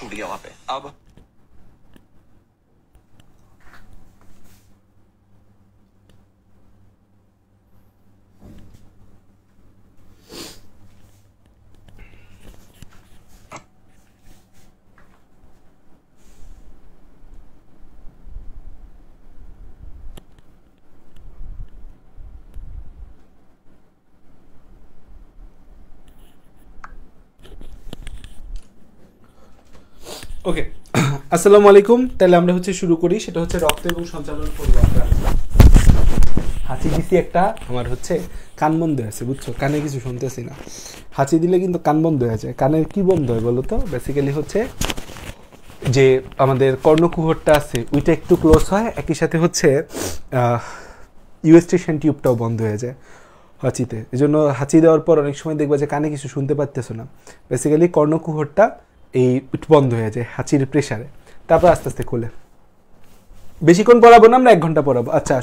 छू लिया वहां पे। अब ওকে, আসসালামু আলাইকুম। তাহলে আমরা শুরু করি, সেটা রক্ত এবং সঞ্চালন করবো আমরা। হাঁচি দিছি একটা, আমার কান বন্ধ আছে, বুঝছো? কানে কিছু শুনতেছি না। হাঁচি দিলে কিন্তু কান বন্ধ হয়ে যায়। কানের কি বন্ধ হয় বলো তো? বেসিক্যালি যে আমাদের কর্ণকুহরটা আছে ওইটা একটু ক্লোজ হয়, একই সাথে ইউএস্টেশন টিউবটাও বন্ধ হয়ে যায় হাঁচিতে। এই জন্য হাঁচি দেওয়ার পর অনেক সময় দেখবা যে কানে কিছু শুনতে পারতেছো না। বেসিক্যালি কর্ণকুহরটা এই বন্ধ হয়ে যায় হাঁচির প্রেশারে। তারপর আস্তে আস্তে খোলে। বেশিক্ষণ পড়াবো না, আমরা 1 ঘন্টা পড়াবো। আচ্ছা,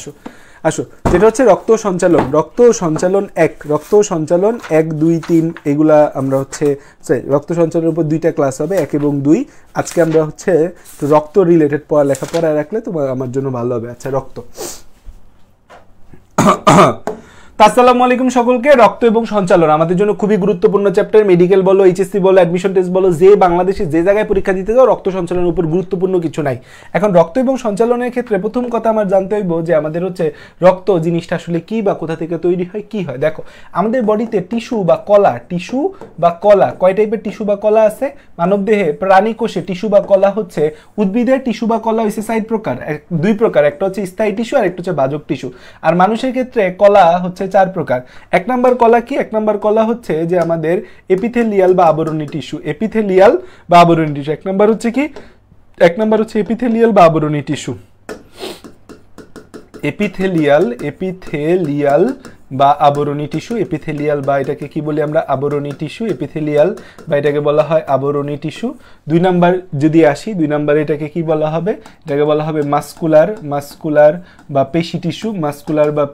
আসো যেটা রক্ত সঞ্চালন। রক্ত সঞ্চালন 1, রক্ত সঞ্চালন 1, 2, 3 এগুলা আমরা রক্ত সঞ্চালনের উপর 2টা ক্লাস হবে, 1 এবং 2। আজকে আমরা রক্ত রিলেটেড পড়ালেখা পড়ায় রাখলে তোমার আমার জন্য ভালো হবে। আচ্ছা, রক্ত। আসসালামু আলাইকুম সকলকে। রক্ত এবং সঞ্চালন আমাদের জন্য খুবই গুরুত্বপূর্ণ চ্যাপ্টার। মেডিকেল বলো, এইচএসসি বলো, অ্যাডমিশন টেস্ট বলো, যে বাংলাদেশে যে জায়গায় পরীক্ষা দিতে যাও, রক্ত সঞ্চালনের উপর গুরুত্বপূর্ণ কিছু নাই। এখন রক্ত এবং সঞ্চালনের ক্ষেত্রে প্রথম কথা আমার জানতে হইব যে আমাদের রক্ত জিনিসটা আসলে কি বা কোথা থেকে তৈরি হয়, কি হয়। দেখো, আমাদের বডিতে টিস্যু বা কলা কয় টাইপের টিস্যু বা কলা আছে? মানবদেহে প্রাণী কোষে টিস্যু বা কলা উদ্ভিদের টিস্যু বা কলা 4 প্রকার, 2 প্রকার। একটা স্থায়ী টিস্যু আর একটা বাহ্যক টিস্যু। আর মানুষের ক্ষেত্রে কলা 4 প্রকার। 1 নম্বর কলা কি? 1 নম্বর কলা যে আমাদের এপিথেলিয়াল বা আবরণী টিস্যু। এপিথেলিয়াল বা আবরণী টিস্যু 1 নম্বর কি? 1 নম্বর এপিথেলিয়াল বা আবরণী টিস্যু। এপিথেলিয়াল বা আবরণী টিস্যু। এপিথেলিয়াল বা এটাকে কি বলি আমরা? আবরণী টিস্যু। এপিথেলিয়াল বা এটাকে বলা হয় আবরণী টিস্যু। 2 নাম্বার যদি আসি, 2 নম্বরে এটাকে কি বলা হবে? এটাকে বলা হবে মাস্কুলার বা পেশি টিস্যু। মাস্কুলার বা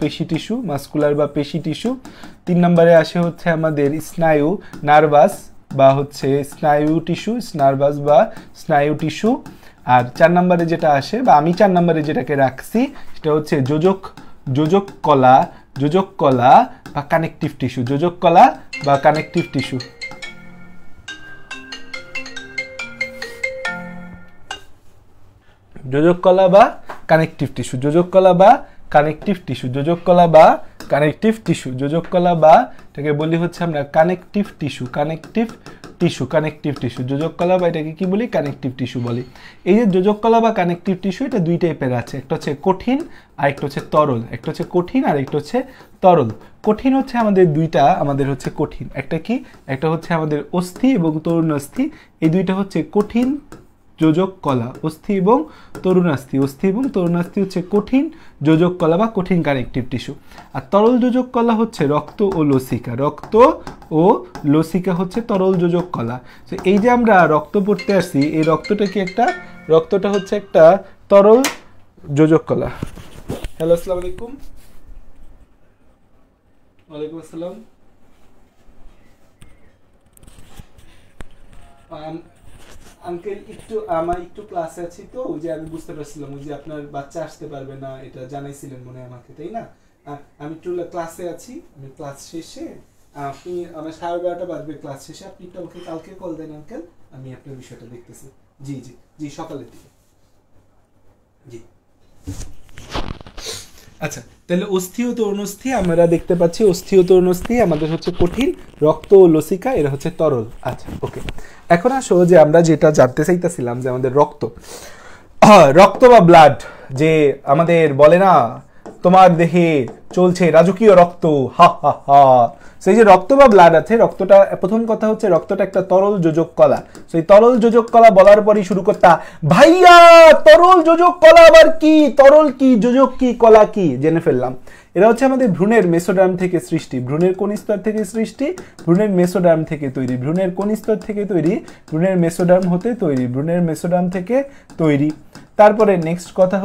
পেশি টিস্যু। 3 নম্বরে আসে আমাদের স্নায়ু, নার্ভাস বা স্নায়ু টিস্যু, নার্ভাস বা স্নায়ু টিস্যু। আর 4 নম্বরে যেটা আসে, বা আমি 4 নম্বরে যেটাকে রাখছি, সেটা যোজক কলা বা কানেকটিভ টিস্যু। যোজক কলা বা কানেকটিভ টিস্যু। যোজক কলা বা কানেকটিভ টিস্যু। যোজক কলা বা কানেকটিভ টিস্যু। যোজক কলা বা কানেকটিভ টিস্যু। যোজক কলা বা এটাকে বলি আমরা কানেকটিভ টিস্যু। Connective tissue. যোজক কলা বা এটাকে কি বলি? কানেকটিভ টিস্যু বলি। এই যে যোজক কলা বা কানেকটিভ টিস্যু, এটা 2 টাইপের আছে। একটা কঠিন আর একটা তরল। একটা কঠিন আর একটা তরল। কঠিন আমাদের 2টা, আমাদের কঠিন। একটা কি? একটা আমাদের অস্থি এবং তরুণাস্থি। এই 2টা কঠিন যোজক কলা। অস্থি এবং তরুণাস্থি। অস্থি এবং তরুণাস্থি কঠিন যোজক কলা বা কঠিন কানেকটিভ টিস্যু। আর তরল যোজক কলা রক্ত ও লসিকা। রক্ত ও লসিকা তরল যোজক কলা। তো এই যে আমরা রক্ত পড়তে আসছি, এই রক্তটা একটা তরল যোজক কলা। হ্যালো, আসসালামু আলাইকুম। ওয়ালাইকুম আসসালাম। আঙ্কেল আমার একটু ক্লাসে আছি, তো ওই যে আমি বুঝতে পারছিলাম ওই যে আপনার বাচ্চা আসতে পারবে না, এটা জানাইছিলেন মনে হয় আমাকে, তাই না? আমি একটু ক্লাসে আছি। আমি ক্লাস শেষে, আপনি আমার 12:30 বাজবে ক্লাস শেষে, আপনি একটু আমাকে কালকে কল দেন আঙ্কেল, আমি আপনার বিষয়টা দেখতেছি। জি সকালের দিকে। জি। আচ্ছা, তাহলে অস্থি ও তরুণাস্থি আমরা দেখতে পাচ্ছি। অস্থি ও তরুণাস্থি আমাদের কঠিন, রক্ত ও লসিকা এরা তরল। আচ্ছা, ওকে। এখন আসো যে আমরা যেটা জানতে চাইতেছিলাম যে আমাদের রক্ত বা ব্লাড, যে আমাদের বলে না তোমার দেহে চলছে রাজকীয় রক্ত, হা হা হা। সেই যে রক্ত বা ব্লাড আছে, রক্তটা প্রথম কথা রক্তটা একটা তরল যোজক কলা। সেই তরল যোজক কলা বলার পরই শুরু করতা, ভাইয়া তরল যোজক কলা আবার কি? তরল কি, যোজক কি, কলা কি? জেনে ফেললাম। এরা আমাদের ভ্রূণের মেসোডার্ম থেকে সৃষ্টি। ভ্রূণের কোন স্তর থেকে সৃষ্টি? ভ্রূণের মেসোডার্ম থেকে তৈরি। ভ্রূণের কোন স্তর থেকে তৈরি? ভ্রূণের মেসোডার্ম হতে তৈরি। ভ্রূণের মেসোডার্ম থেকে তৈরি। তারপরে নেক্সট কথা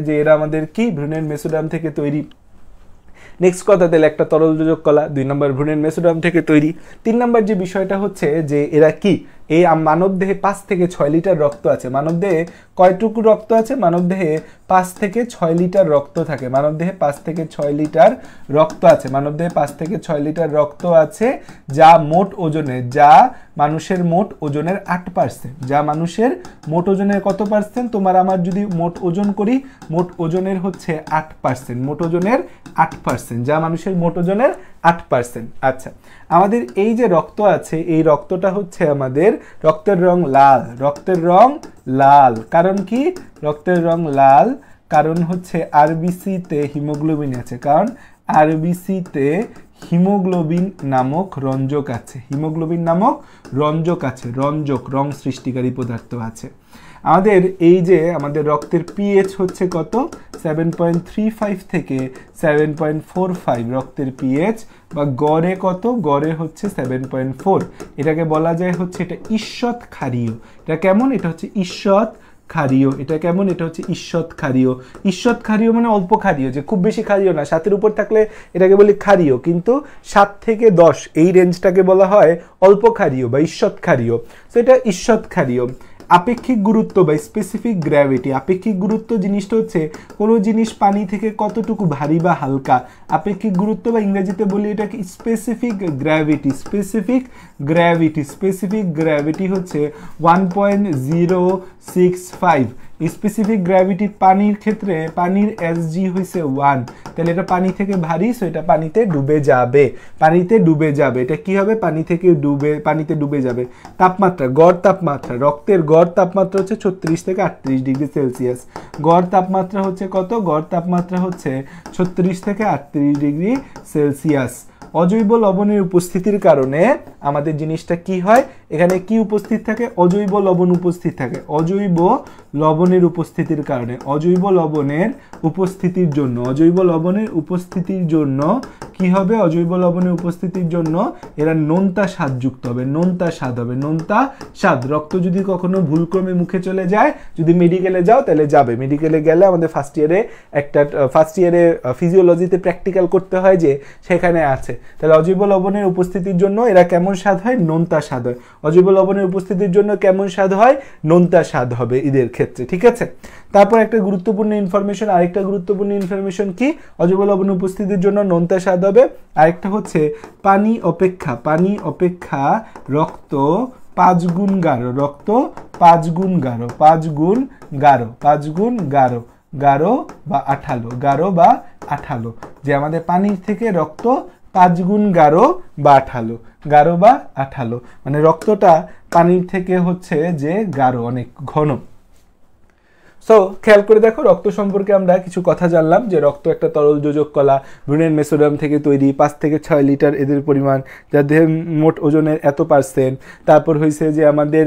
যে এরা আমাদের কি? ভ্রূণের মেসোডার্ম থেকে তৈরি। নেক্সট কথা, তাহলে একটা তরল যোজক কলা। 2 নম্বর ভ্রূণের মেসোডার্ম থেকে তৈরি। 3 নম্বর যে বিষয়টা যে এরা কি? এই মানবদেহে 5 থেকে 6 লিটার রক্ত আছে। মানবদেহে কয়টুকু রক্ত আছে? মানবদেহে 5 থেকে 6 লিটার রক্ত থাকে। মানবদেহে 5 থেকে 6 লিটার রক্ত আছে। মানবদেহে 5 থেকে 6 লিটার রক্ত আছে, যা মোট ওজনে, যা মানুষের মোট ওজনের 8%। যা মানুষের মোট ওজনের কত পার্সেন্ট? তোমার আমার যদি মোট ওজন করি, মোট ওজনের হচ্ছে 8%। মোট ওজনের 8%, যা মানুষের মোট ওজনের 8%। আচ্ছা, আমাদের এই যে রক্ত আছে, এই রক্তটা হচ্ছে আমাদের রক্তের রং লাল। রক্তের রং লাল কারণ কি? রক্তের রং লাল কারণ হচ্ছে আরবিসিতে হিমোগ্লোবিন আছে। কারণ আরবিসিতে হিমোগ্লোবিন নামক রঞ্জক আছে। হিমোগ্লোবিন নামক রঞ্জক আছে। রঞ্জক, রং সৃষ্টিকারী পদার্থ আছে। আমাদের এই যে আমাদের রক্তের পিএইচ হচ্ছে কত? 7.35 থেকে 7.45 রক্তের পিএইচ, বা গড়ে কত? গড়ে হচ্ছে 7.4। এটাকে বলা যায় হচ্ছে এটা ঈষৎ ক্ষারীয়। এটা কেমন? এটা হচ্ছে ঈষৎ ক্ষারীয়। এটা কেমন? এটা হচ্ছে ঈষৎ ক্ষারীয়। ঈষৎ ক্ষারীয় মানে অল্প ক্ষারীয়, যে খুব বেশি ক্ষারীয় না। 7-এর উপর থাকলে এটাকে বলি ক্ষারীয়, কিন্তু 7 থেকে 10 এই রেঞ্জটাকে বলা হয় অল্প ক্ষারীয় বা ঈষৎ ক্ষারীয়। তো এটা ঈষৎ ক্ষারীয়। আপেক্ষিক গুরুত্ব বা স্পেসিফিক গ্র্যাভিটি। আপেক্ষিক গুরুত্ব জিনিসটা হচ্ছে কোনো জিনিস পানি থেকে কতটুকু ভারী বা হালকা। আপেক্ষিক গুরুত্ব বা ইংরেজিতে বলি এটাকে specific gravity. Specific gravity, specific gravity হচ্ছে 1.065। স্পেসিফিক গ্র্যাভিটি পানির ক্ষেত্রে, পানির এসজি হয়েছে 1, তাহলে এটা পানি থেকে ভারী, সো এটা পানিতে ডুবে যাবে। পানিতে ডুবে যাবে। এটা কি হবে? পানি থেকে পানিতে ডুবে যাবে। তাপমাত্রা, গড় তাপমাত্রা, রক্তের গড় তাপমাত্রা হচ্ছে 36 থেকে 38 ডিগ্রি সেলসিয়াস। গড় তাপমাত্রা হচ্ছে কত? গড় তাপমাত্রা হচ্ছে 36 থেকে 38 ডিগ্রি সেলসিয়াস। অজৈব লবণের উপস্থিতির কারণে আমাদের জিনিসটা কি হয়? এখানে কি উপস্থিত থাকে? অজৈব লবণ উপস্থিত থাকে। অজৈব লবণের উপস্থিতির কারণে, অজৈব লবণের উপস্থিতির জন্য, অজৈব লবণের উপস্থিতির জন্য কি হবে? অজৈব লবণের উপস্থিতির জন্য এরা নোনতা স্বাদযুক্ত হবে। নোনতা স্বাদ হবে। নোনতা স্বাদ। রক্ত যদি কখনো ভুলক্রমে মুখে চলে যায়, যদি মেডিকেলে যাও তাহলে যাবে। মেডিকেলে গেলে আমাদের ফার্স্ট ইয়ারে ফিজিওলজিতে প্র্যাকটিক্যাল করতে হয়, যে সেখানে আছে। তাহলে অজৈব লবণের উপস্থিতির জন্য এরা কেমন স্বাদ হয়? নোনতা স্বাদ হয়। অজৈব লবণের উপস্থিতির জন্য কেমন স্বাদ হয়? নোনতা স্বাদ হবে এদের ক্ষেত্রে। ঠিক আছে। তারপর একটা গুরুত্বপূর্ণ ইনফরমেশন, আরেকটা গুরুত্বপূর্ণ ইনফরমেশন কি? অজৈব লবণের উপস্থিতির জন্য নোনতা স্বাদ হবে। আরেকটা হচ্ছে পানি অপেক্ষা রক্ত 5 গুণ গাঢ়। রক্ত 5 গুণ গাঢ়। 5 গুণ গাঢ়। 5 গুণ গাঢ়। গাঢ় বা আঠালো। গাঢ় বা আঠালো। যে আমাদের পানির থেকে রক্ত 5 গুণ গাঢ় বা আঠালো। গাঢ় বা আঠালো মানে রক্তটা পানির থেকে হচ্ছে যে গাঢ়, অনেক ঘন। সো খেয়াল করে দেখো, রক্ত সম্পর্কে আমরা কিছু কথা জানলাম, যে রক্ত একটা তরল যোজক কলা, ভ্রূণের মেসোডার্ম থেকে তৈরি, 5 থেকে 6 লিটার এদের পরিমাণ, যা দেহের মোট ওজনের এত %। তারপর হয়েছে যে আমাদের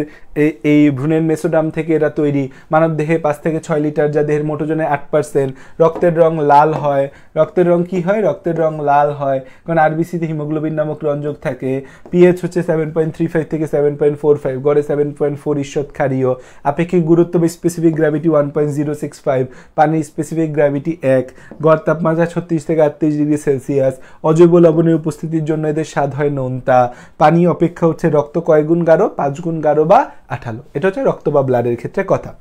এই ভ্রূণের মেসোডার্ম থেকে এরা তৈরি। মানব দেহে 5 থেকে 6 লিটার, যা দেহের মোট ওজনের 8%। রক্তের রং লাল হয়। রক্তের রং কি হয়? রক্তের রং লাল হয় কারণ আরবিসিতে হিমোগ্লোবিন নামক রঞ্জক থাকে। পিএইচ হচ্ছে 7.35 থেকে 7.45, গড়ে 7.4, ঈষৎ ক্ষারীয়। আপেক্ষিক গুরুত্ব বা স্পেসিফিক গ্র্যাভিটি 1.065, পানির স্পেসিফিক গ্র্যাভিটি 1, গড় তাপমাত্রা 36 থেকে 38 ডিগ্রি সেলসিয়াস। অজৈব লবণের উপস্থিতির জন্য এদের স্বাদ হয় নোনতা। পানি অপেক্ষা হচ্ছে রক্ত কয় গুণ গাঢ়? 5 গুণ গাঢ় বা আঠালো। এটা হচ্ছে রক্ত বা ব্লাডের ক্ষেত্রে কথা।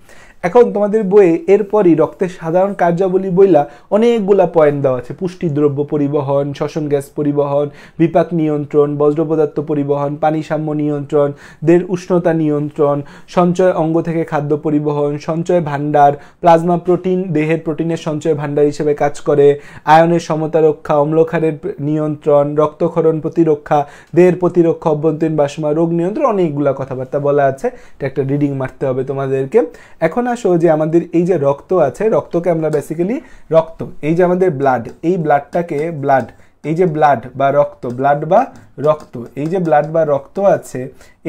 এখন তোমাদের বইয়ে এরপরই রক্তের সাধারণ কার্যাবলী বইলা অনেকগুলা পয়েন্ট দেওয়া আছে। পুষ্টিদ্রব্য পরিবহন, শ্বসন গ্যাস পরিবহন, বিপাক নিয়ন্ত্রণ, বজ্র পদার্থ পরিবহন, পানি সাম্য নিয়ন্ত্রণ, দেহের উষ্ণতা নিয়ন্ত্রণ, সঞ্চয় অঙ্গ থেকে খাদ্য পরিবহন, সঞ্চয় ভাণ্ডার, প্লাজমা প্রোটিন দেহের প্রোটিনের সঞ্চয় ভাণ্ডার হিসেবে কাজ করে, আয়নের সমতা রক্ষা, অম্লক্ষারের নিয়ন্ত্রণ, রক্তক্ষরণ প্রতিরক্ষা, দেহের প্রতিরক্ষা, অভ্যন্তরীণ বাসমা, রোগ নিয়ন্ত্রণ, অনেকগুলা কথাবার্তা বলা আছে। এটা একটা রিডিং মারতে হবে তোমাদেরকে। এখন আসো যে আমাদের এই যে রক্ত আছে, রক্তকে আমরা বেসিক্যালি রক্ত, এই যে আমাদের ব্লাড, এই ব্লাডটাকে ব্লাড, এই যে ব্লাড বা রক্ত, ব্লাড বা রক্ত, এই যে ব্লাড বা রক্ত আছে,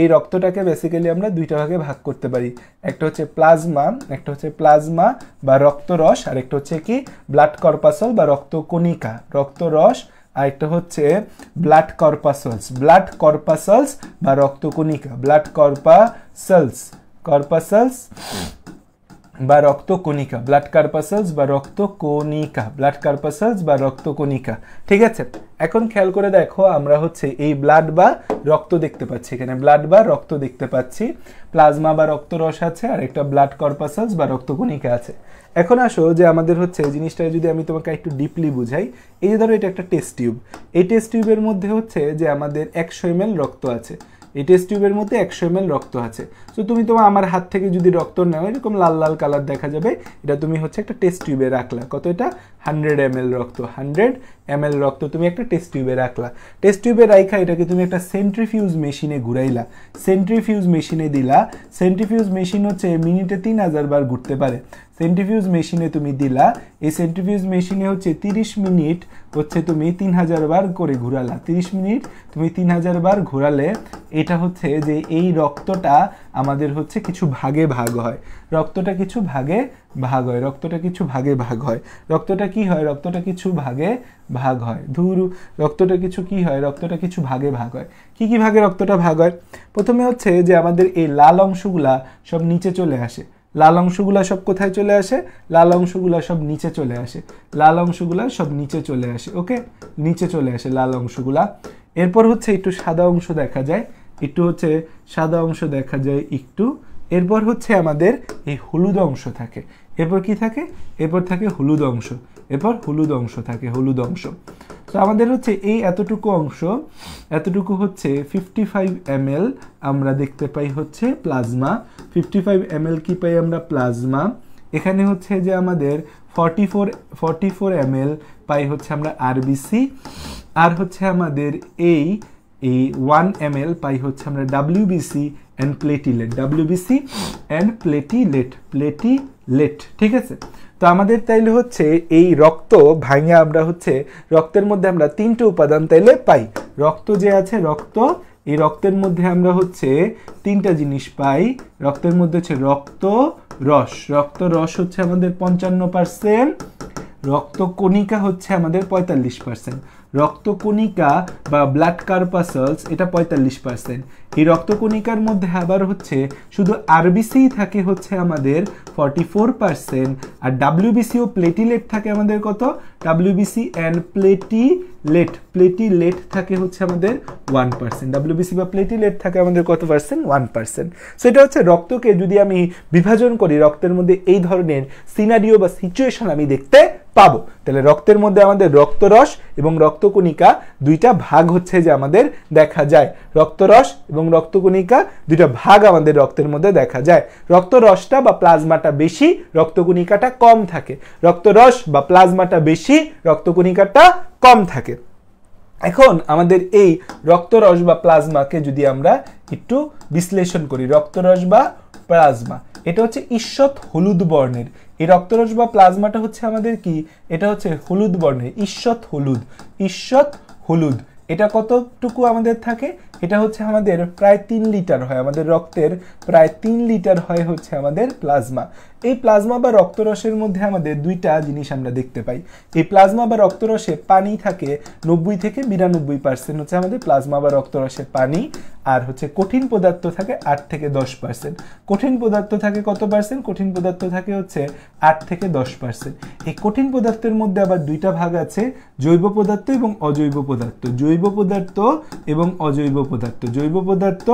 এই রক্তটাকে বেসিক্যালি আমরা দুইটা ভাগে ভাগ করতে পারি। একটা হচ্ছে প্লাজমা বা রক্তরস, আর একটা হচ্ছে কি ব্লাড কর্পাসল বা রক্তকণিকা, রক্তরস, আর একটা হচ্ছে ব্লাড কর্পাসলস বা রক্তকণিকা, ব্লাড কর্পাসলস বা রক্তকণিকা, ব্লাড কার্পাসেলস বা রক্তকণিকা, ব্লাড কার্পাসেলস বা রক্তকণিকা। ঠিক আছে, এখন খেয়াল করে দেখো আমরা হচ্ছে এই ব্লাড বা রক্ত দেখতে পাচ্ছি, এখানে ব্লাড বা রক্ত দেখতে পাচ্ছি, প্লাজমা বা রক্তরস আছে, আর একটা ব্লাড কার্পাসেলস বা রক্তকণিকা আছে। এখন আসো যে আমাদের হচ্ছে জিনিসটা যদি আমি তোমাকে একটু ডিপলি বুঝাই, এই যে ধরো এটা একটা টেস্ট টিউব, এই টেস্ট টিউবের মধ্যে হচ্ছে যে আমাদের 100 ml রক্ত আছে, এই টেস্ট টিউবের মধ্যে 100 ml রক্ত আছে। তো তুমি তোমার আমার হাত থেকে যদি রক্ত নাও, এরকম লাল লাল কালার দেখা যাবে, এটা তুমি হচ্ছে একটা টেস্ট টিউবে রাখলা, কত এটা 100 ml রক্ত, 100 ml রক্ত তুমি একটা টেস্ট টিউবে রাখলা। টেস্ট টিউবে রাখা এটাকে তুমি একটা সেন্ট্রিফিউজ মেশিনে ঘুরাইলা, সেন্ট্রিফিউজ মেশিনে দিলা, সেন্ট্রিফিউজ মেশিন হচ্ছে মিনিটে 3000 বার ঘুরতে পারে, সেন্ট্রিফিউজ মেশিনে তুমি দিলা, এই সেন্ট্রিফিউজ মেশিনে হচ্ছে 30 মিনিট হচ্ছে তুমি 3000 বার করে ঘুরালা, 30 মিনিট তুমি 3000 বার ঘুরালে এটা হচ্ছে যে এই রক্তটা আমাদের হচ্ছে কিছু ভাগে ভাগ হয়, রক্তটা কিছু ভাগে ভাগ হয়, রক্তটা কিছু ভাগে ভাগ হয়, রক্তটা কি হয়, রক্তটা কিছু ভাগে ভাগ হয়, ধুরু রক্তটা কিছু কি হয়, রক্তটা কিছু ভাগে ভাগ হয়। কি কি ভাগে রক্তটা ভাগ হয়? প্রথমে হচ্ছে যে আমাদের এই লাল অংশগুলা সব নিচে চলে আসে, লাল অংশগুলা সব কোথায় চলে আসে, লাল অংশগুলা সব নিচে চলে আসে, লাল অংশগুলা সব নিচে চলে আসে, ওকে, নিচে চলে আসে লাল অংশগুলা। এরপর হচ্ছে একটু সাদা অংশ দেখা যায়, একটু হচ্ছে সাদা অংশ দেখা যায় একটু, এরপর হচ্ছে আমাদের এই হলুদ অংশ থাকে, এরপর কি থাকে, এরপর থাকে হলুদ অংশ, এরপর হলুদ অংশ থাকে, হলুদ অংশ। তো আমাদের হচ্ছে এই এতটুকু অংশ, এতটুকু হচ্ছে 55 ml আমরা দেখতে পাই হচ্ছে প্লাজমা, 55 ml কি পাই আমরা প্লাজমা। এখানে হচ্ছে যে আমাদের 44 ml পাই হচ্ছে আমরা আরবিসি, আর হচ্ছে আমাদের এই 1 ml পাই হচ্ছে আমরা WBC and platelet, WBC and platelet. ঠিক আছে, তো আমাদের তাইলে হচ্ছে এই রক্ত ভাঙে আমরা হচ্ছে রক্তের মধ্যে আমরা 3টে উপাদান তাইলে পাই, রক্ত যে আছে রক্ত, এই রক্তের মধ্যে আমরা হচ্ছে 3টা জিনিস পাই, রক্তের মধ্যে হচ্ছে রক্ত রস, রক্ত রস হচ্ছে আমাদের 55%, রক্তকণিকা হচ্ছে আমাদের 45%, রক্তকণিকা বা ব্লাড কার্পাসেলস এটা 45%। এই রক্তকণিকার মধ্যে আবার হচ্ছে শুধু আরবিসি থাকে হচ্ছে আমাদের 44%, আর ডাব্লিউবিসি ও প্লেটিলেট থাকে আমাদের কত, ডাব্লিউবিসি অ্যান্ড প্লেটিলেট থাকে হচ্ছে আমাদের 1%, ডাব্লিউবিসি বা প্লেটিলেট থাকে আমাদের কত পার্সেন্ট, 1%। সো এটা হচ্ছে রক্তকে যদি আমি বিভাজন করি, রক্তের মধ্যে এই ধরনের সিনারিও বা সিচুয়েশন আমি দেখতে পাবো, তাহলে রক্তের মধ্যে আমাদের রক্তরস এবং রক্তকণিকা দুইটা ভাগ হচ্ছে যে আমাদের দেখা যায়, রক্তরস এবং রক্তকণিকা দুইটা ভাগ আমাদের রক্তের মধ্যে দেখা যায়, রক্তরসটা বা প্লাজমাটা বেশি, রক্তকণিকাটা কম থাকে, রক্তরস বা প্লাজমাটা বেশি, রক্তকণিকাটা কম থাকে। এখন আমাদের এই রক্তরস বা প্লাজমাকে যদি আমরা একটু বিশ্লেষণ করি, রক্তরস বা প্লাজমা এটা হচ্ছে ঈষৎ হলুদ বর্ণের, এই রক্তরস বা প্লাজমাটা হচ্ছে আমাদের কি, এটা হচ্ছে হলুদ বর্ণের, ঈষৎ হলুদ, ঈষৎ হলুদ। এটা কতটুকু আমাদের থাকে, এটা হচ্ছে আমাদের প্রায় 3 লিটার হয়, আমাদের রক্তের প্রায় 3 লিটার হয় হচ্ছে আমাদের প্লাজমা। এই প্লাজমা বা রক্তরসের মধ্যে আমাদের দুইটা জিনিস আমরা দেখতে পাই, এই প্লাজমা বা রক্তরসে পানি থাকে 90 থেকে 92% হচ্ছে আমাদের প্লাজমা বা রক্তরসে পানি, আর হচ্ছে কঠিন পদার্থ থাকে 8 থেকে 10%। কঠিন পদার্থ থাকে কত পার্সেন্ট, কঠিন পদার্থ থাকে হচ্ছে 8 থেকে 10%। এই কঠিন পদার্থের মধ্যে আবার দুইটা ভাগ আছে, জৈব পদার্থ এবং অজৈব পদার্থ, জৈব পদার্থ এবং অজৈব পদার্থ, জৈব পদার্থ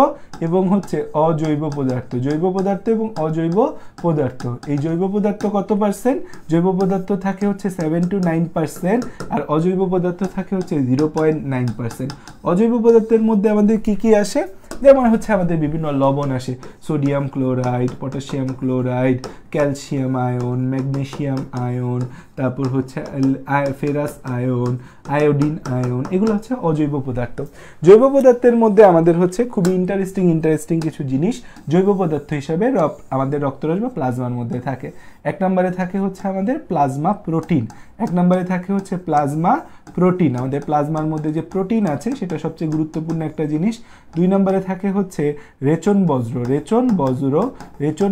এবং হচ্ছে অজৈব পদার্থ, জৈব পদার্থ এবং অজৈব পদার্থ। এই জৈব পদার্থ কত পার্সেন্ট, জৈব পদার্থ থাকে হচ্ছে 7 to 9%, আর অজৈব পদার্থ থাকে হচ্ছে 0.9%। অজৈব পদার্থের মধ্যে আমাদের কি কি আসে, যেমন হচ্ছে আমাদের বিভিন্ন লবণ আসে, sodium chloride, potassium chloride, calcium ion, magnesium ion, তারপর হচ্ছে ফেরাস আয়ন, আয়োডিন আয়ন, এগুলো হচ্ছে অজৈব পদার্থ। জৈব পদার্থের মধ্যে আমাদের হচ্ছে খুবই ইন্টারেস্টিং কিছু জিনিস জৈব পদার্থ হিসাবে আমাদের রক্তরস বা প্লাজমার মধ্যে থাকে। 1 নম্বরে থাকে হচ্ছে আমাদের প্লাজমা প্রোটিন, 1 নম্বরে থাকে হচ্ছে প্লাজমা প্রোটিন, আমাদের প্লাজমার মধ্যে যে প্রোটিন আছে সেটা সবচেয়ে গুরুত্বপূর্ণ একটা জিনিস। 2 নম্বরে থাকে হচ্ছে রেচন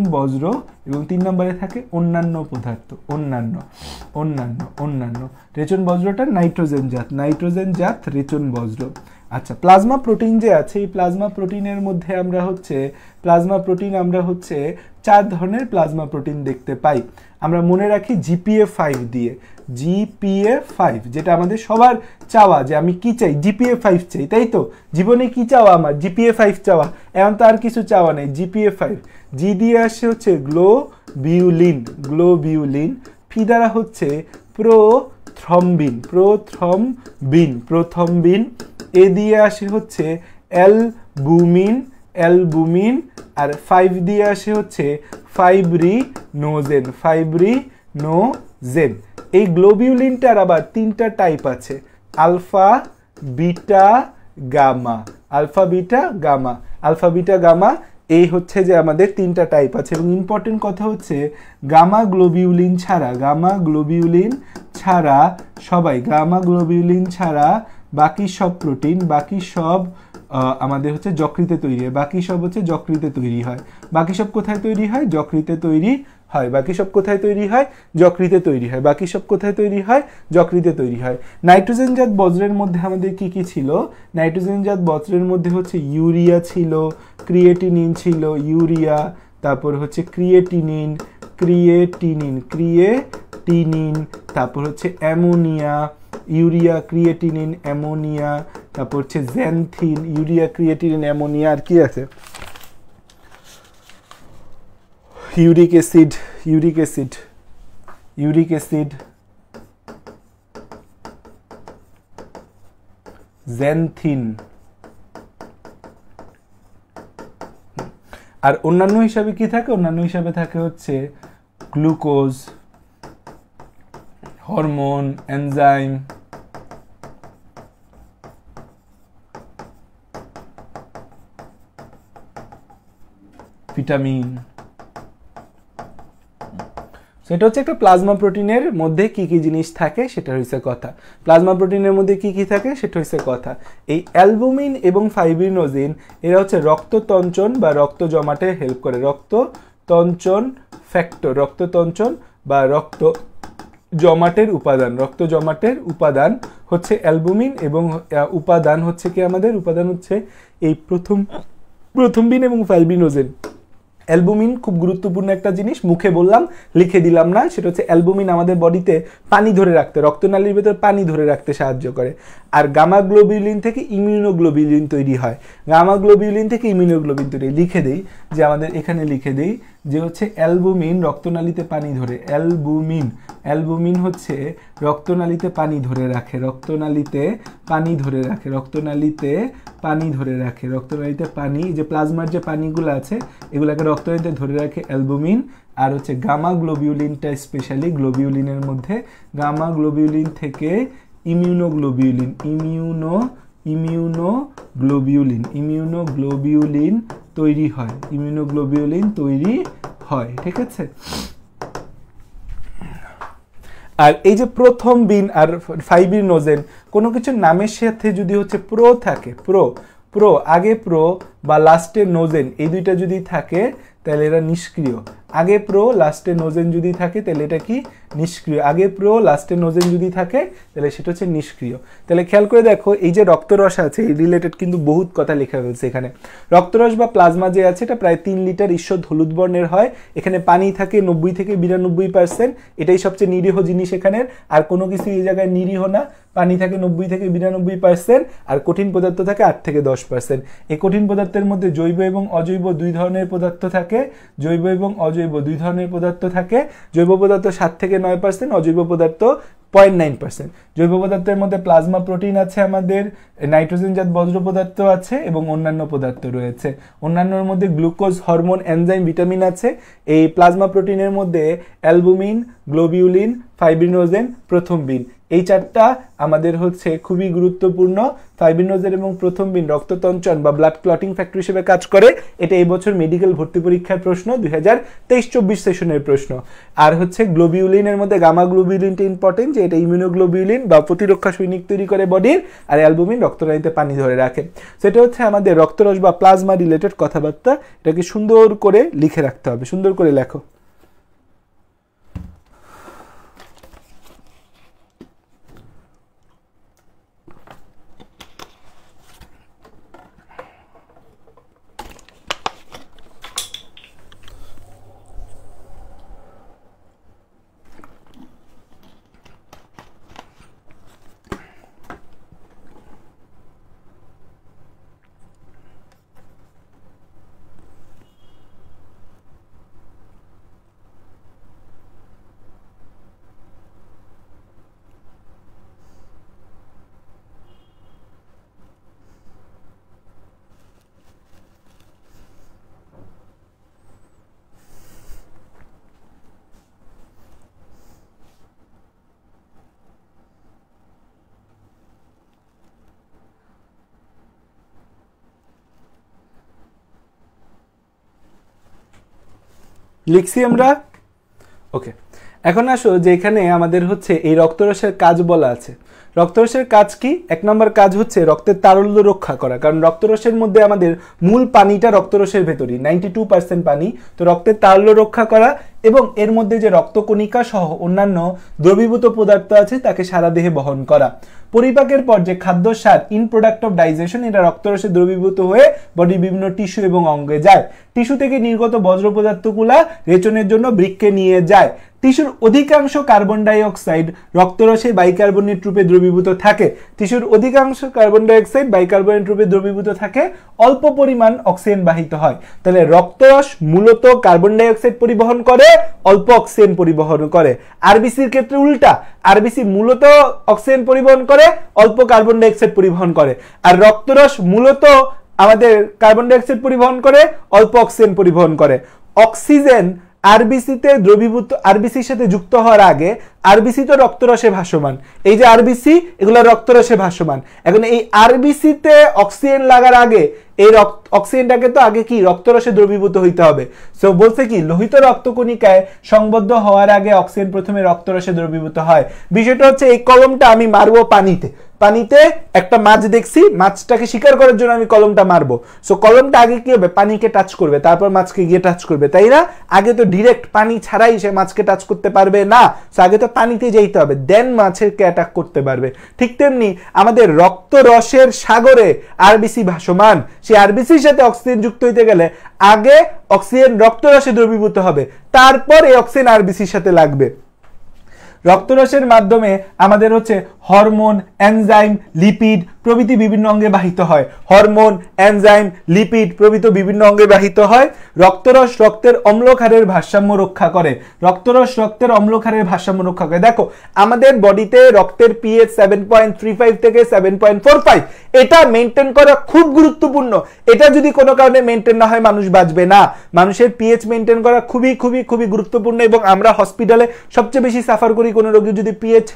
বজ্র, এবং 3 নম্বরে থাকে অন্যান্য পদার্থ, অন্যান্য। রেচন বজ্রটা নাইট্রোজেন জাত রেচন বজ্র। আচ্ছা, প্লাজমা প্রোটিন যে আছে, এই প্লাজমা প্রোটিনের মধ্যে আমরা হচ্ছে 4 ধরনের প্লাজমা প্রোটিন দেখতে পাই। আমরা মনে রাখি জিপিএ 5 দিয়ে, জিপিএ 5 যেটা আমাদের সবার চাওয়া, যে আমি কি চাই, জিপিএ 5 চাই, তাই তো? জীবনে কি চাওয়া আমার? জিপিএ 5 চাওয়া। এখন তো আর কিছু চাওয়া নেই, জিপিএ 5। জি দিয়ে আসে হচ্ছে গ্লোবিউলিন, গ্লোবিউলিন। ফি দ্বারা হচ্ছে প্রোথ্রম্বিন, প্রোথ্রম্বিন, প্রোথ্রম্বিন। এ দিয়ে আসে হচ্ছে অ্যালবুমিন, অ্যালবুমিন। আর 5 দিয়ে আসে হচ্ছে ফাইব্রিনোজেন, ফাইব্রিনোজেন। এই গ্লোবিউলিনটার আবার 3টা টাইপ আছে, alpha, beta, gamma. Alpha, beta, gamma, alpha, beta, gamma. এই হচ্ছে যে আমাদের 3টা টাইপ আছে। এবং ইম্পর্টেন্ট কথা হচ্ছে গামা গ্লোবিউলিন ছাড়া, গামা গ্লোবিউলিন ছাড়া সবাই, গামা গ্লোবিউলিন ছাড়া বাকি সব প্রোটিন, বাকি সব আমাদের হচ্ছে যকৃতে তৈরি হয়, বাকি সব হচ্ছে যকৃতে তৈরি হয়। বাকি সব কোথায় তৈরি হয়? যকৃতে তৈরি হয়। বাকি সব কোথায় তৈরি হয়? যকৃতে তৈরি হয়। বাকি সব কোথায় তৈরি হয়? যকৃতে তৈরি হয়। নাইট্রোজেনজাত বজ্রের মধ্যে আমাদের কি কি ছিল? নাইট্রোজেনজাত বজ্রের মধ্যে হচ্ছে ইউরিয়া ছিল, ক্রিয়েটিনিন ছিল, ইউরিয়া, তারপর হচ্ছে ক্রিয়েটিনিন, ক্রিয়েটিনিন, ক্রিয়েটিনিন, তারপর হচ্ছে অ্যামোনিয়া, ইউরিয়া, ক্রিয়েটিনিন, অ্যামোনিয়া, তারপর হচ্ছে জ্যানথিন, ইউরিয়া, ক্রিয়েটিনিন, অ্যামোনিয়া। আর কি আছে? Uric acid, uric acid, uric acid, xanthine. আর অন্যান্য হিসাবে কি থাকে? অন্যান্য হিসাবে থাকে হচ্ছে গ্লুকোজ, হরমোন, এনজাইম, ভিটামিন। সেটা হচ্ছে একটা প্লাজমা প্রোটিনের মধ্যে কি কি জিনিস থাকে সেটা হচ্ছে কথা। প্লাজমা প্রোটিনের মধ্যে কি কি থাকে সেটা হচ্ছে কথা। এই অ্যালবুমিন এবং ফাইব্রিনোজেন এরা হচ্ছে রক্ততঞ্চন বা রক্ত জমাটে হেল্প করে। রক্ততঞ্চন ফ্যাক্টর, রক্ততঞ্চন বা রক্ত জমাটের উপাদান, রক্ত জমাটের উপাদান হচ্ছে অ্যালবুমিন। এবং উপাদান হচ্ছে কি আমাদের? উপাদান হচ্ছে এই প্রথমবিন এবং ফাইব্রিনোজেন। অ্যালবুমিন খুব গুরুত্বপূর্ণ একটা জিনিস, মুখে বললাম, লিখে দিলাম না। সেটা হচ্ছে অ্যালবুমিন আমাদের বডিতে পানি ধরে রাখতে, রক্তনালীর ভেতর পানি ধরে রাখতে সাহায্য করে। আর গামা গ্লোবিউলিন থেকে ইমিউনোগ্লোবিউলিন তৈরি হয়। গামা গ্লোবিউলিন থেকে ইমিউনোগ্লোবিন তৈরি, লিখে দেই যে আমাদের এখানে লিখে দেই যে হচ্ছে অ্যালবুমিন রক্তনালীতে পানি ধরে, অ্যালবুমিন, অ্যালবুমিন হচ্ছে রক্তনালীতে পানি ধরে রাখে, রক্তনালীতে পানি ধরে রাখে, রক্তনালীতে পানি ধরে রাখে, রক্তনালীতে পানি, যে প্লাজমার যে পানিগুলো আছে এগুলোকে রক্তনালীতে ধরে রাখে অ্যালবুমিন। আর হচ্ছে গামা গ্লোবিউলিনটা স্পেশালি গ্লোবিউলিনের মধ্যে, গামা গ্লোবিউলিন থেকে ইমিউনোগ্লোবিউলিন, ইমিউনোগ্লোবিউলিন, ইমিউনোগ্লোবিউলিন তৈরি হয়, ইমিউনোগ্লোবিউলিন তৈরি হয়। ঠিক আছে? আর এই যে প্রথম বিন আর ফাইব্রিনোজেন, কোনো কিছু নামের সাথে যদি হচ্ছে প্রো থাকে, প্রো আগে প্রো বা লাস্টে নোজেন, এই দুইটা যদি থাকে তাহলে এরা নিষ্ক্রিয়। আগে প্রো লাস্টে নোজেন যদি থাকে তাহলে এটা কি? নিষ্ক্রিয়। আগে প্রো লাস্টে নোজেন যদি থাকে তাহলে সেটা হচ্ছে নিষ্ক্রিয়। তাহলে খেয়াল করে দেখো, এই যে রক্তরস আছে এই রিলেটেড কিন্তু বহুত কথা লেখা হয়েছে এখানে। রক্তরস বা প্লাজমা যে আছে এটা প্রায় 3 লিটার ঈষৎ হলুদ বর্ণের হয়। এখানে পানি থাকে 90 থেকে 92%, এটাই সবচেয়ে নিরীহ জিনিস এখানের। আর কোনো কিছু এই জায়গায় নিরীহ না। পানি থাকে 90 থেকে 92%, আর কঠিন পদার্থ থাকে 8 থেকে 10%। এই কঠিন পদার্থের মধ্যে জৈব এবং অজৈব 2 ধরনের পদার্থ থাকে, জৈব এবং অজৈব 2 ধরনের পদার্থ থাকে। জৈব পদার্থ 7 থেকে 9%, অজৈব পদার্থ 0.9%। জৈব পদার্থের মধ্যে প্লাজমা প্রোটিন আছে আমাদের, নাইট্রোজেনজাত বজ্র পদার্থ আছে এবং অন্যান্য পদার্থ রয়েছে। অন্যান্যর মধ্যে গ্লুকোজ, হরমোন, এনজাইম, ভিটামিন আছে। এই প্লাজমা প্রোটিনের মধ্যে অ্যালবুমিন, গ্লোবিউলিন, ফাইব্রিনোজেন, প্রথম বিন, এই 4টা আমাদের হচ্ছে খুবই গুরুত্বপূর্ণ। ফাইব্রিনোজেন এবং প্রথম বিন রক্ততঞ্চন বা ব্লাড ক্লটিং ফ্যাক্টর হিসেবে কাজ করে। এটা এই বছর মেডিকেল ভর্তি পরীক্ষার প্রশ্ন, 2023-24 সেশনের প্রশ্ন। আর হচ্ছে গ্লোবিউলিনের মধ্যে গামা গ্লোবিউলিনটা ইম্পর্টেন্ট, যে এটা ইমিউনোগ্লোবিউলিন বা প্রতিরক্ষা সৈনিক তৈরি করে বডির। আর অ্যালবুমিন রক্তনালীতে পানি ধরে রাখে। সেটা হচ্ছে আমাদের রক্তরস বা প্লাজমা রিলেটেড কথাবার্তা। এটাকে সুন্দর করে লিখে রাখতে হবে, সুন্দর করে লেখো। লিখছি আমরা। ওকে, এখন আসো যে এখানে আমাদের হচ্ছে এই রক্তরসের কাজ বলা আছে। রক্তরসের কাজ কি? 1 নম্বর কাজ হচ্ছে রক্তের তারল্য রক্ষা করা, কারণ রক্তরসের মধ্যে আমাদের মূল পানিটা রক্তরসের ভেতরই, 92% পানি। তো রক্তের তারল্য রক্ষা করা এবং এর মধ্যে যে রক্তকণিকা সহ অন্যান্য দ্রবীভূত পদার্থ আছে তাকে সারা দেহে বহন করা। পরিপাকের পর যে খাদ্য সার ইন প্রোডাক্ট অফ ডাইজেশন, এটা রক্তরসে দ্রবীভূত হয়ে বডির বিভিন্ন টিস্যু এবং অঙ্গে যায়। টিস্যু থেকে নির্গত বজ্র পদার্থগুলা রেচনের জন্য বৃক্কে নিয়ে যায়। টিস্যুর অধিকাংশ কার্বন ডাই অক্সাইড রক্তরসে বাইকার্বনেট রূপে দ্রবীভূত থাকে। টিস্যুর অধিকাংশ কার্বন ডাই অক্সাইড বাইকার্বনেট রূপে দ্রবীভূত থাকে, অল্প পরিমাণ অক্সিজেন বাহিত হয়। তাহলে রক্তরস মূলত কার্বন ডাই অক্সাইড পরিবহন করে, অল্প অক্সিজেন পরিবহন করে। আরবিসির ক্ষেত্রে উল্টা, আরবিসি মূলত অক্সিজেন পরিবহন করে, অল্প কার্বন ডাই অক্সাইড পরিবহন করে। আর রক্তরস মূলত আমাদের কার্বন ডাই অক্সাইড পরিবহন করে, অল্প অক্সিজেন পরিবহন করে। অক্সিজেন আরবিসিতে দ্রবীভূত, আরবিসির সাথে যুক্ত হওয়ার আগে আরবিসি তো রক্তরসে ভাসমান, এই যে আরবিসি এগুলো রক্তরসে ভাসমান। এখন এই আরবিসিতে অক্সিজেন লাগার আগে এই অক্সিজেনটাকে তো আগে কি রক্তরসে দ্রবীভূত হইতে হবে। সো বলছে কি লোহিত রক্তকণিকায় সংবদ্ধ হওয়ার আগে অক্সিজেন প্রথমে রক্তরসে দ্রবীভূত হয়। বিষয়টা হচ্ছে এই কলমটা আমি মারবো পানিতে, পানিতে একটা মাছ দেখছি, মাছটাকে শিকার করার জন্য আমি কলমটা মারবো। সো কলমটা আগে কি হবে, পানিকে টাচ করবে, তারপর মাছকে গিয়ে টাচ করবে, তাই না? আগে তো ডিরেক্ট পানি ছাড়াই সে মাছকে টাচ করতে পারবে না। সো আগে তো পানিতে যেতে হবে, দেন মাছেরকে অ্যাটাক করতে পারবে। ঠিক তেমনি আমাদের রক্তরসের সাগরে আরবিসি ভাসমান, সেই আরবিসির সাথে অক্সিজেন যুক্ত হইতে গেলে আগে অক্সিজেন রক্তরসে দ্রবীভূত হবে, তারপর এই অক্সিজেন আরবিসির সাথে লাগবে। রক্তরসের মাধ্যমে আমাদের হচ্ছে হরমোন, এনজাইম, লিপিড প্রভৃতি বিভিন্ন অঙ্গে বাহিত হয়। হরমোন, এনজাইম, লিপিড প্রভৃতি বিভিন্ন অঙ্গে বাহিত হয়। রক্তরস রক্তের অম্লক্ষারের ভারসাম্য রক্ষা করে। রক্তরস রক্তের অম্লক্ষারের ভারসাম্য রক্ষা করে। দেখো আমাদের বডিতে রক্তের পিএইচ 7.35 থেকে 7.45, এটা মেনটেন করা খুব গুরুত্বপূর্ণ। এটা যদি কোনো কারণে মেনটেন না হয় মানুষ বাঁচবে না। মানুষের পিএইচ মেনটেন করা খুবই খুবই খুবই গুরুত্বপূর্ণ এবং আমরা হসপিটালে সবচেয়ে বেশি সাফার করি কোনো রোগী যদি পিএইচ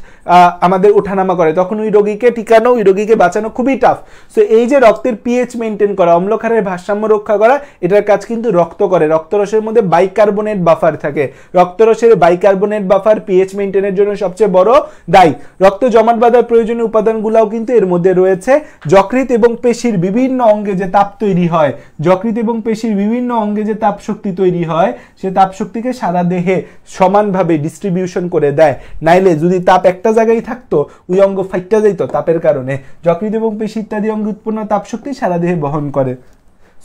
আমাদের ওঠানামা করে, তখন ওই রোগীকে টিকানো, ওই রোগীকে বাঁচানো খুবই টাফ। সো এই যে রক্তের পিএইচ মেনটেন করা, অম্লক্ষারের ভারসাম্য রক্ষা করা, এটার কাজ কিন্তু রক্ত করে। রক্তরসের মধ্যে বাইকার্বনেট বাফার থাকে। রক্তরসের বাইকার্বনেট বাফার পিএইচ মেনটেনের জন্য সবচেয়ে বড় দায়ী। রক্ত জমাট বাঁধার প্রয়োজনীয় উপাদানগুলোও কিন্তু এর মধ্যে রয়েছে। যকৃৎ এবং পেশির বিভিন্ন অঙ্গে যে তাপ তৈরি হয়, যকৃৎ এবং পেশির বিভিন্ন অঙ্গে যে তাপ শক্তি তৈরি হয়, সে তাপ শক্তিকে সারা দেহে সমানভাবে ডিস্ট্রিবিউশন করে দেয়। নাইলে যদি তাপ একটা জায়গায় থাকতো, ওই অঙ্গ ফাইটটা যাইতো তাপের কারণে। যকৃৎ এবং পেশি ইত্যাদি অঙ্গে উৎপন্ন তাপ শক্তি সারা দেহে বহন করে।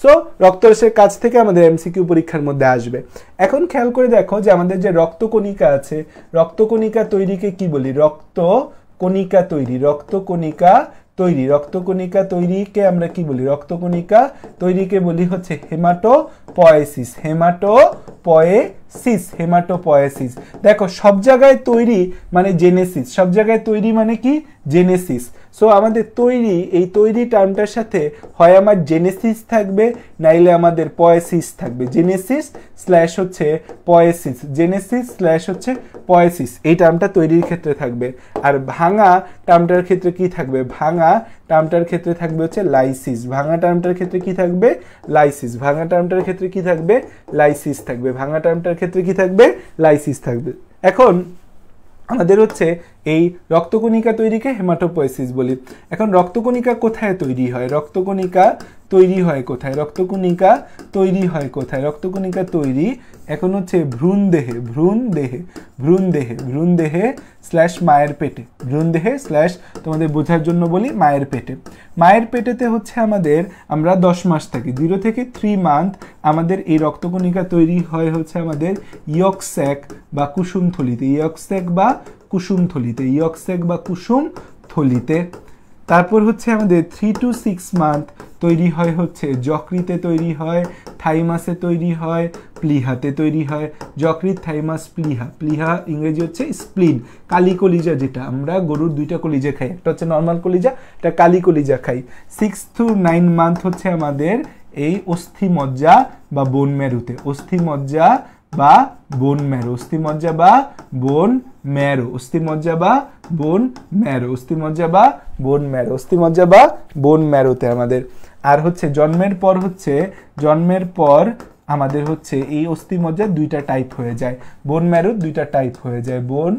সো রক্তরসের কাছ থেকে আমাদের এমসিকিউ পরীক্ষার মধ্যে আসবে। এখন খেয়াল করে দেখো যে আমাদের যে রক্তকণিকা আছে, রক্তকণিকা তৈরিকে কি বলি? রক্তকণিকা তৈরি, রক্তকণিকা তৈরি, রক্তকণিকা তৈরিকে আমরা কি বলি? রক্তকণিকা তৈরিকে বলি হচ্ছে হেমাটোপয়েসিস, হেমাটোপয়েসিস, হেমাটোপয়েসিস। দেখো সব জায়গায় তৈরি মানে জেনেসিস, সব জায়গায় তৈরি মানে কি? জেনেসিস। সো আমাদের তৈরি, এই তৈরি টার্মটার সাথে হয় আমার জেনেসিস থাকবে, নাইলে আমাদের পয়েসিস থাকবে। জেনেসিস স্ল্যাশ হচ্ছে পয়েসিস, জেনেসিস স্ল্যাশ হচ্ছে পয়েসিস, এই টার্মটা তৈরির ক্ষেত্রে থাকবে। আর ভাঙা টার্মটার ক্ষেত্রে কি থাকবে? ভাঙা টার্মটার ক্ষেত্রে থাকবে হচ্ছে লাইসিস। ভাঙা টার্মটার ক্ষেত্রে কি থাকবে? লাইসিস। ভাঙা টার্মটার ক্ষেত্রে কি থাকবে? লাইসিস থাকবে। ভাঙা টার্মটার ক্ষেত্রে কি থাকবে? লাইসিস থাকবে। এখন আমাদের হচ্ছে এই রক্তকণিকা তৈরিকে হেমাটোপয়েসিস বলি। এখন রক্তকণিকা কোথায় তৈরি হয়? রক্তকণিকা তৈরি হয় কোথায়? রক্তকণিকা তৈরি হয় কোথায়? রক্তকণিকা তৈরি এখন হচ্ছে ভ্রূণ দেহে, ভ্রূণ দেহে, ভ্রূণ দেহে, ভ্রূণ দেহে স্ল্যাশ মায়ের পেটে, ভ্রূণ দেহে স্ল্যাশ তোমাদের বোঝার জন্য বলি মায়ের পেটে। মায়ের পেটেতে হচ্ছে আমাদের, আমরা 10 মাস থাকি, 0 থেকে 3 মান্থ আমাদের এই রক্তকণিকা তৈরি হয় হচ্ছে আমাদের ইয়ক স্যাক বা কুসুম থলিতে, ইয়ক স্যাক বা কুসুম থলিতে, ইয়ক স্যাক বা কুসুম থলিতে। তারপর হচ্ছে আমাদের 3 to 6 মান্থ তৈরি হয় হচ্ছে যকৃতে তৈরি হয়, থাইমাসে তৈরি হয়, প্লিহাতে তৈরি হয়। যকৃৎ, থাইমাস, প্লিহা। প্লিহা ইংরেজি হচ্ছে স্প্লিন, কালি কলিজা, যেটা আমরা গরুর 2টা কলিজা খাই, একটা হচ্ছে নর্মাল কলিজা, একটা কালি কলিজা খাই। 6 to 9 মান্থ হচ্ছে আমাদের এই অস্থিমজ্জা বা বোন মেরুতে, অস্থিমজ্জা বা বোন ম্যারো, অস্থিমজ্জা বা বোন ম্যারো, অস্থিমজ্জা বা বোন ম্যারো, অস্থিমজ্জা বা বোন ম্যারো, অস্থিমজ্জা বা বোন ম্যারোতে আমাদের। আর হচ্ছে জন্মের পর হচ্ছে, জন্মের পর আমাদের হচ্ছে এই অস্থিমজ্জার দুইটা টাইপ হয়ে যায়, বোন ম্যারোর দুইটা টাইপ হয়ে যায়, বোন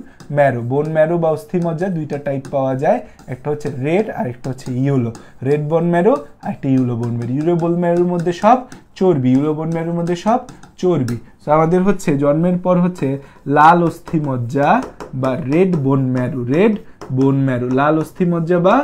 ম্যারো বা অস্থিমজ্জা দুইটা টাইপ পাওয়া যায়, একটা হচ্ছে রেড আর একটা হচ্ছে ইয়েলো। রেড বোন ম্যারো আর একটা ইয়েলো বোন ম্যারো। ইয়েলো বোন ম্যারোর মধ্যে সব চর্বি, ইয়েলো বোন ম্যারোর মধ্যে সব চর্বি। তো আমাদের হচ্ছে জন্মের পর হচ্ছে লাল অস্থিমজ্জা বা রেড বোন ম্যারো, লাল অস্থিমজ্জা বা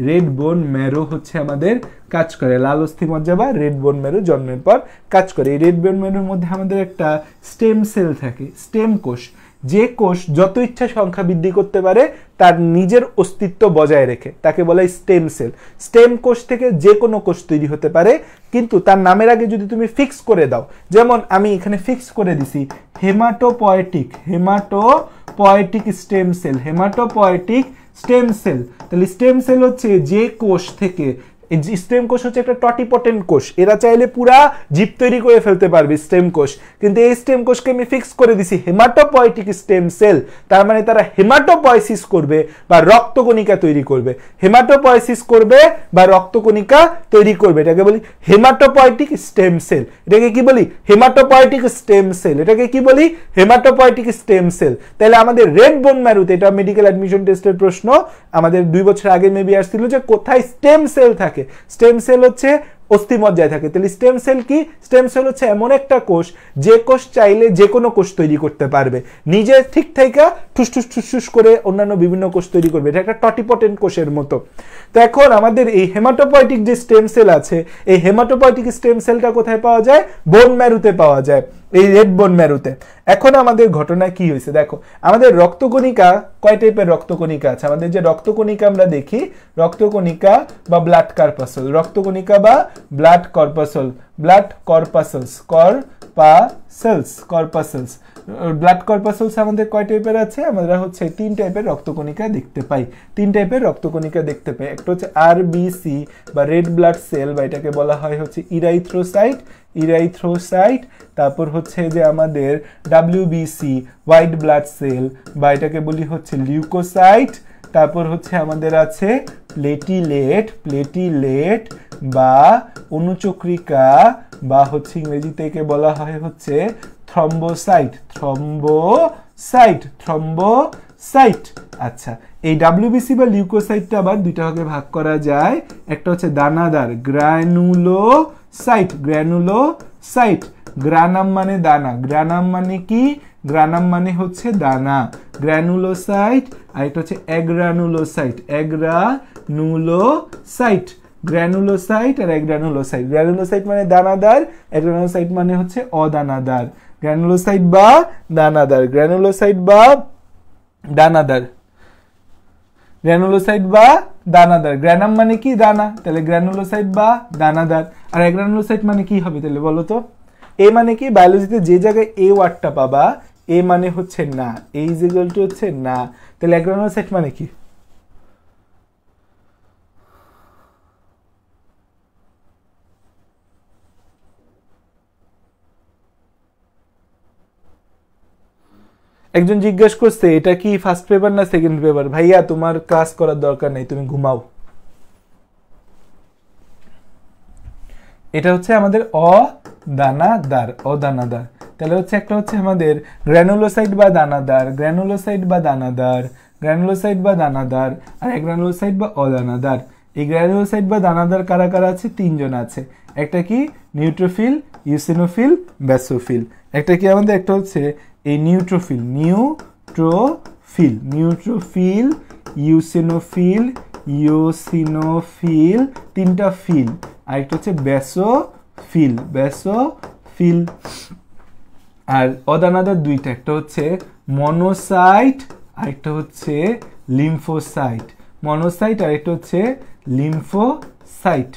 রেড বোন ম্যারো হচ্ছে আমাদের কাজ করে, লাল অস্থিমজ্জা বা রেড বোন ম্যারো জন্মের পর কাজ করে। এই রেড বোন ম্যারোর মধ্যে আমাদের একটা স্টেম সেল থাকে, স্টেম কোষ, যে কোষ যত ইচ্ছা সংখ্যা বৃদ্ধি করতে পারে তার নিজের অস্তিত্ব বজায় রেখে, তাকে বলা হয় স্টেম সেল। স্টেম কোষ থেকে যে কোনো কোষ তৈরি হতে পারে, কিন্তু তার নামের আগে যদি তুমি ফিক্স করে দাও, যেমন আমি এখানে ফিক্স করে দিছি haematopoietic stem cell, haematopoietic stem sell. তাহলে স্টেম সেল হচ্ছে যে কোষ থেকে, স্টেম কোষ হচ্ছে একটা টটিপটেন্ট কোষ, এরা চাইলে পুরা জীব তৈরি করে ফেলতে পারবে স্টেম কোষ, কিন্তু এই স্টেম কোষকে আমি ফিক্স করে দিছি হেমাটোপয়েটিক স্টেম সেল। তার মানে তারা হেমাটোপয়েসিস করবে বা রক্তকণিকা তৈরি করবে, হেমাটোপয়েসিস করবে বা রক্তকণিকা তৈরি করবে, এটাকে বলি হেমাটোপয়েটিক স্টেম সেল। এটাকে কি বলি? Haematopoietic stem sell. এটাকে কি বলি? Haematopoietic stem sell. তাহলে আমাদের রেড বোন ম্যারোতে, এটা মেডিকেল অ্যাডমিশন টেস্টের প্রশ্ন, আমাদের 2 বছর আগে মেবি আসছিল যে কোথায় স্টেম সেল থাকে। স্টেম সেল হচ্ছে অস্থিমজ্জায় থাকে। তাহলে স্টেম সেল কি? স্টেম সেল হচ্ছে এমন একটা কোষ, যে কোষ চাইলে যে কোনো কোষ তৈরি করতে পারবে, নিজে ঠিক থেকে ঠুস করে অন্যান্য বিভিন্ন কোষ তৈরি করবে। এটা একটা টটিপটেন্ট কোষের মতো। তো এখন আমাদের এই হেমাটোপয়েটিক যে স্টেম সেল আছে, এই হেমাটোপয়েটিক স্টেম সেলটা কোথায় পাওয়া যায়? বোন ম্যারোতে পাওয়া যায়, এই রেড বোন ম্যারোতে। এখন আমাদের ঘটনা কি হয়েছে দেখো, আমাদের রক্তকণিকা কয় টাইপের রক্তকণিকা আছে? আমাদের যে রক্তকণিকা আমরা দেখি, রক্তকণিকা বা ব্লাড কর্পাসল, রক্তকণিকা বা ব্লাড কর্পাসল, ব্লাড কর্পাসলস আমাদের কয় টাইপের আছে? আমরা হচ্ছে 3 টাইপের রক্তকণিকা দেখতে পাই, 3 টাইপের রক্তকণিকা দেখতে পাই। একটা হচ্ছে আরবিসি বা রেড ব্লাড সেল, বা এটাকে বলা হয় হচ্ছে ইরাইথ্রোসাইট। তারপর হচ্ছে যে আমাদের ডাব্লিউবিসি হোয়াইট ব্লাড সেল, বা এটাকে বলি হচ্ছে লিউকোসাইট। তারপর হচ্ছে আমাদের আছে প্লেটিলেট বা অনুচক্রিকা, বা হচ্ছে ইংরেজিতে একে বলা হয় হচ্ছে থ্রম্বোসাইট। আচ্ছা, এই ডাব্লিউবিসি বা লিউকোসাইটটা আবার দুইটা ভাগে ভাগ করা যায়। একটা হচ্ছে দানাদার, গ্রানুলোসাইট। গ্রানাম মানে দানা, গ্রানাম মানে কি? গ্রানাম মানে হচ্ছে দানা, গ্রানুলোসাইট। আর এটা হচ্ছে অ্যাগ্রানুলোসাইট, গ্রানুলোসাইট মানে দানাদার, অ্যাগ্রানুলোসাইট মানে হচ্ছে অদানাদার। গ্রানুলোসাইট বা দানাদার, গ্রানাম মানে কি? দানা, তাহলে গ্রানুলোসাইট বা দানাদার। আর অ্যাগ্রানুলোসাইট মানে কি হবে তাহলে বলো তো? এ মানে কি? বায়োলজিতে যে জায়গায় এ ওয়ার্ডটা পাবা, এ মানে হচ্ছে না, এ ইজ ইকুয়াল টু হচ্ছে না, তাহলে অ্যাগ্রানুলোসাইট মানে কি? একজন জিজ্ঞেস করছে এটা কি ফার্স্ট পেপার না সেকেন্ড পেপার? ভাইয়া তোমার ক্লাস করার দরকার নেই, তুমি ঘুমাও। এটা হচ্ছে আমাদের অদানাদার। তাহলে হচ্ছে একটা হচ্ছে আমাদের গ্রানুলোসাইট বা দানাদার, আর গ্রানুলোসাইট বা অদানাদার। এই গ্রানুলোসাইট বা দানাদার কারা কারা আছে? 3 জন আছে। একটা কি? Neutrophil, eosinophil, basophil. একটা কি আমাদের? একটা হচ্ছে এই নিউট্রোফিল, ইউসিনোফিল, 3টা ফিল। আর একটা হচ্ছে বেসোফিল। আর অদানাদার 2টা, একটা হচ্ছে মনোসাইট আর একটা হচ্ছে লিম্ফোসাইট, আর একটা হচ্ছে লিম্ফোসাইট।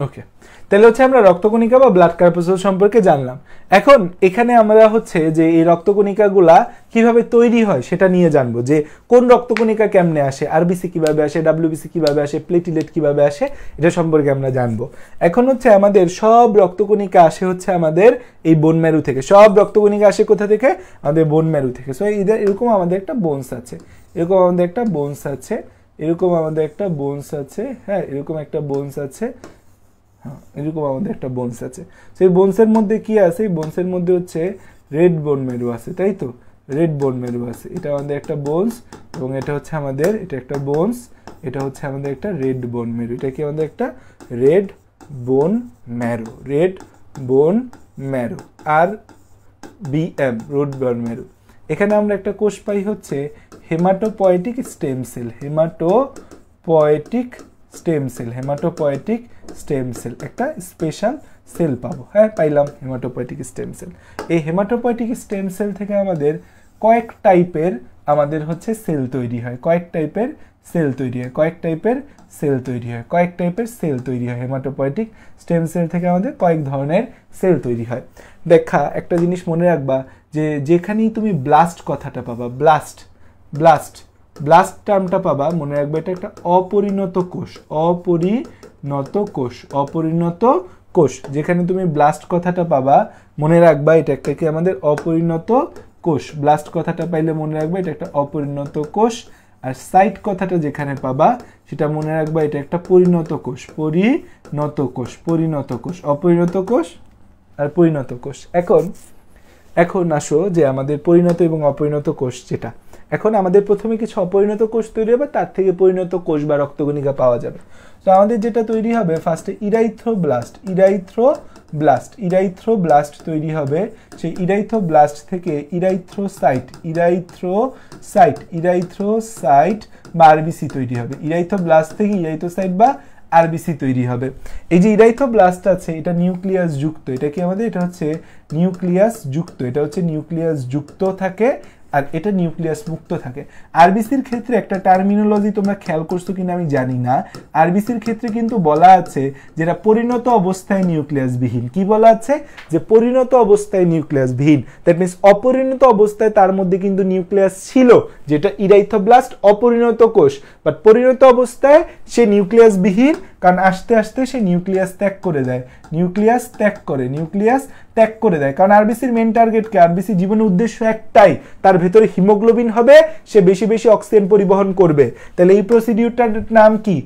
ওকে, তাহলে হচ্ছে আমরা রক্তকণিকা বা ব্লাড কর্পাসেল সম্পর্কে জানলাম। এখন এখানে আমরা হচ্ছে যে এই রক্তকণিকাগুলা কিভাবে তৈরি হয় সেটা নিয়ে জানবো, যে কোন রক্তকণিকা কেমনে আসে, আরবিসি কিভাবে আসে, ডাব্লিউবিসি কিভাবে আসে, প্লেটিলেট কিভাবে আসে, এটা সম্পর্কে আমরা জানবো। এখন হচ্ছে আমাদের সব রক্তকণিকা আসে হচ্ছে আমাদের এই বোন ম্যারু থেকে। সব রক্তকণিকা আসে কোথা থেকে? আমাদের বোন ম্যারু থেকে। সো এরকম আমাদের একটা বোনস আছে, এরকম আমাদের একটা বোনস আছে, এরকম আমাদের একটা বোনস আছে, হ্যাঁ এরকম একটা বোনস আছে, এরকম আমাদের একটা বোনস আছে। সেই বোনসের মধ্যে কি আছে? এই বোনসের মধ্যে হচ্ছে রেড বোন মেরু আছে, তাই তো? রেড বোন মেরু আছে, এটা আমাদের একটা বোনস, এবং এটা হচ্ছে আমাদের, এটা একটা বোনস, এটা হচ্ছে আমাদের একটা রেড বোন মেরু। এটা কি আমাদের একটা red bone marrow, red bone marrow, আর বিএম, রোড বোন মেরু। এখানে আমরা একটা কোষ পাই হচ্ছে haematopoietic stem cell, haematopoietic stem cell, haematopoietic stem cell, একটা স্পেশাল সেল পাবো, হ্যাঁ পাইলাম হেমাটোপয়েটিক স্টেম সেল। এই হেমাটোপয়েটিক স্টেম সেল থেকে আমাদের কয়েক টাইপের আমাদের হচ্ছে সেল তৈরি হয়, কয়েক টাইপের সেল তৈরি হয়, কয়েক টাইপের সেল তৈরি হয়, কয়েক টাইপের সেল তৈরি হয়। হেমাটোপয়েটিক স্টেম সেল থেকে আমাদের কয়েক ধরনের সেল তৈরি হয়। দেখা একটা জিনিস মনে রাখবা, যে যেখানেই তুমি ব্লাস্ট কথাটা পাবা, ব্লাস্ট ব্লাস্ট ব্লাস্ট টার্মটা পাবা, মনে রাখবে এটা একটা অপরিণত কোষ, অপরিণত কোষ, অপরিণত কোষ। যেখানে তুমি ব্লাস্ট কথাটা পাবা মনে রাখবা এটা একটা কি আমাদের অপরিণত কোষ। ব্লাস্ট কথাটা পাইলে মনে রাখবা এটা একটা অপরিণত কোষ। আর সাইট কথাটা যেখানে পাবা সেটা মনে রাখবা এটা একটা পরিণত কোষ, পরিণত কোষ, পরিণত কোষ, অপরিণত কোষ আর পরিণত কোষ। এখন আসো যে আমাদের পরিণত এবং অপরিণত কোষ যেটা, এখন আমাদের প্রথমে কিছু অপরিণত কোষ তৈরি হবে, তার থেকে পরিণত কোষ বা রক্তকণিকা পাওয়া যাবে। তো আমাদের যেটা তৈরি হবে ফার্স্টে ইরাইথ্রোব্লাস্ট, ইরাইথ্রোব্লাস্ট, ইরাইথ্রোব্লাস্ট তৈরি হবে। সেই ইরাইথ্রোব্লাস্ট থেকে ইরাইথ্রোসাইট, ইরাইথ্রোসাইট, ইরাইথ্রোসাইট বা আরবিসি তৈরি হবে। ইরাইথ্রোব্লাস্ট থেকে ইরাইথ্রোসাইট বা আরবিসি তৈরি হবে। এই যে ইরাইথ্রোব্লাস্ট আছে এটা নিউক্লিয়াস যুক্ত, এটা কি আমাদের, এটা হচ্ছে নিউক্লিয়াস যুক্ত, এটা হচ্ছে নিউক্লিয়াস যুক্ত থাকে, আর এটা নিউক্লিয়াস মুক্ত থাকে। আরবিসির ক্ষেত্রে একটা টার্মিনোলজি তোমরা খেয়াল করছো কিনা আমি জানি না, আরবিসির ক্ষেত্রে কিন্তু বলা আছে যেটা পরিণত অবস্থায় নিউক্লিয়াস বিহীন। কি বলা আছে? যে পরিণত অবস্থায় নিউক্লিয়াস বিহীন, দ্যাট মিনস অপরিণত অবস্থায় তার মধ্যে কিন্তু নিউক্লিয়াস ছিল, যেটা ইরাইথ্রোব্লাস্ট অপরিণত কোষ, বাট পরিণত অবস্থায় সে নিউক্লিয়াস বিহীন, কারণ আস্তে আস্তে সে নিউক্লিয়াস ত্যাগ করে দেয়, নিউক্লিয়াস ত্যাগ করে, নিউক্লিয়াস ত্যাগ করে দেয়। কারণ আরবিসির মেন টার্গেট কি? আরবিসির জীবনের উদ্দেশ্য একটাই, তার ভেতরে হিমোগ্লোবিন হবে, সে বেশি বেশি অক্সিজেন পরিবহন করবে। তাহলে এই প্রসিডিউরটার নাম কি?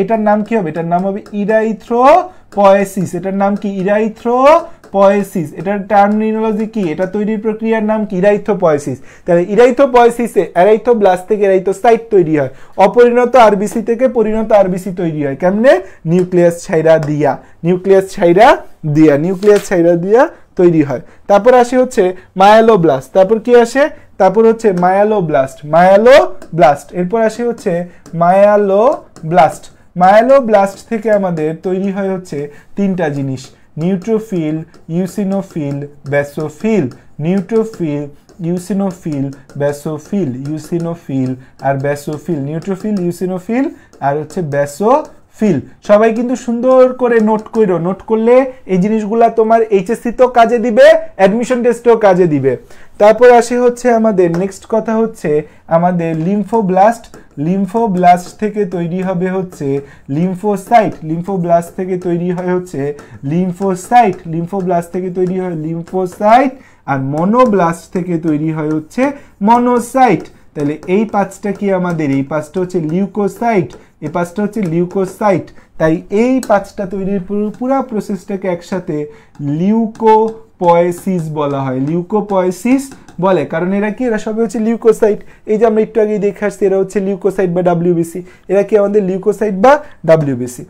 এটার নাম কি হবে? এটার নাম হবে ইরাইথ্রোপয়েসিস। এটার নাম কি? ইরাইথ্রোপয়েসিস। এটার টার্মিনোলজি কি? এটা তৈরির প্রক্রিয়ার নাম কি? ইরাইথ্রোপয়েসিস। তাহলে ইরাইথ্রোপয়েসিসে এরাইথ্রোব্লাস্ট থেকে এরাইথ্রোসাইট তৈরি হয়, অপরিণত আরবিসি থেকে পরিণত আরবিসি তৈরি হয় কেমনে? নিউক্লিয়াস ছাইরা দিয়া, নিউক্লিয়াস ছাইরা দিয়া, নিউক্লিয়াস ছাইরা দিয়া তৈরি হয়। তারপর আসে হচ্ছে মায়ালোব্লাস্ট, তারপর কি আসে? তারপর হচ্ছে মায়ালোব্লাস্ট, মায়ালোব্লাস্ট। এরপর আসে হচ্ছে মায়ালোব্লাস্ট। মায়ালোব্লাস্ট থেকে আমাদের তৈরি হয় হচ্ছে তিনটা জিনিস, neutrophil, eosinophil, basophil. Neutrophil, eosinophil, basophil, eosinophil আর বেসোফিল, নিউট্রোফিল, ইউসিনোফিল আর হচ্ছে বেসোফিল। সবাই কিন্তু সুন্দর করে নোট করো, নোট করলে এই জিনিসগুলা তোমার এইচএসসি তো কাজে দিবে, অ্যাডমিশন টেস্টেও কাজে দিবে। তারপর আসে হচ্ছে আমাদের নেক্সট কথা হচ্ছে আমাদের লিম্ফোব্লাস্ট। লিম্ফোব্লাস্ট থেকে তৈরি হবে হচ্ছে লিম্ফোসাইট, লিম্ফোব্লাস্ট থেকে তৈরি হয় হচ্ছে লিম্ফোসাইট, লিম্ফোব্লাস্ট থেকে তৈরি হয় লিম্ফোসাইট, আর মনোব্লাস্ট থেকে তৈরি হয় হচ্ছে মনোসাইট। তাহলে এই পাঁচটা কি আমাদের? এই পাঁচটা হচ্ছে লিউকোসাইট, এই পাঁচটা হচ্ছে লিউকোসাইট। তাই এই পাঁচটা তৈরির পুরো প্রসেসটাকে একসাথে লিউকোপয়েসিস বলা হয়, লিউকোপয়েসিস বলে। কারণ এরা কি? এরা সবই হচ্ছে লিউকোসাইট। এই যে আমরা একটু আগে দেখে আসছি এরা হচ্ছে লিউকোসাইট বা ডাব্লিউবিসি, এরা কি আমাদের লিউকোসাইট বা ডাব্লিউবিসি।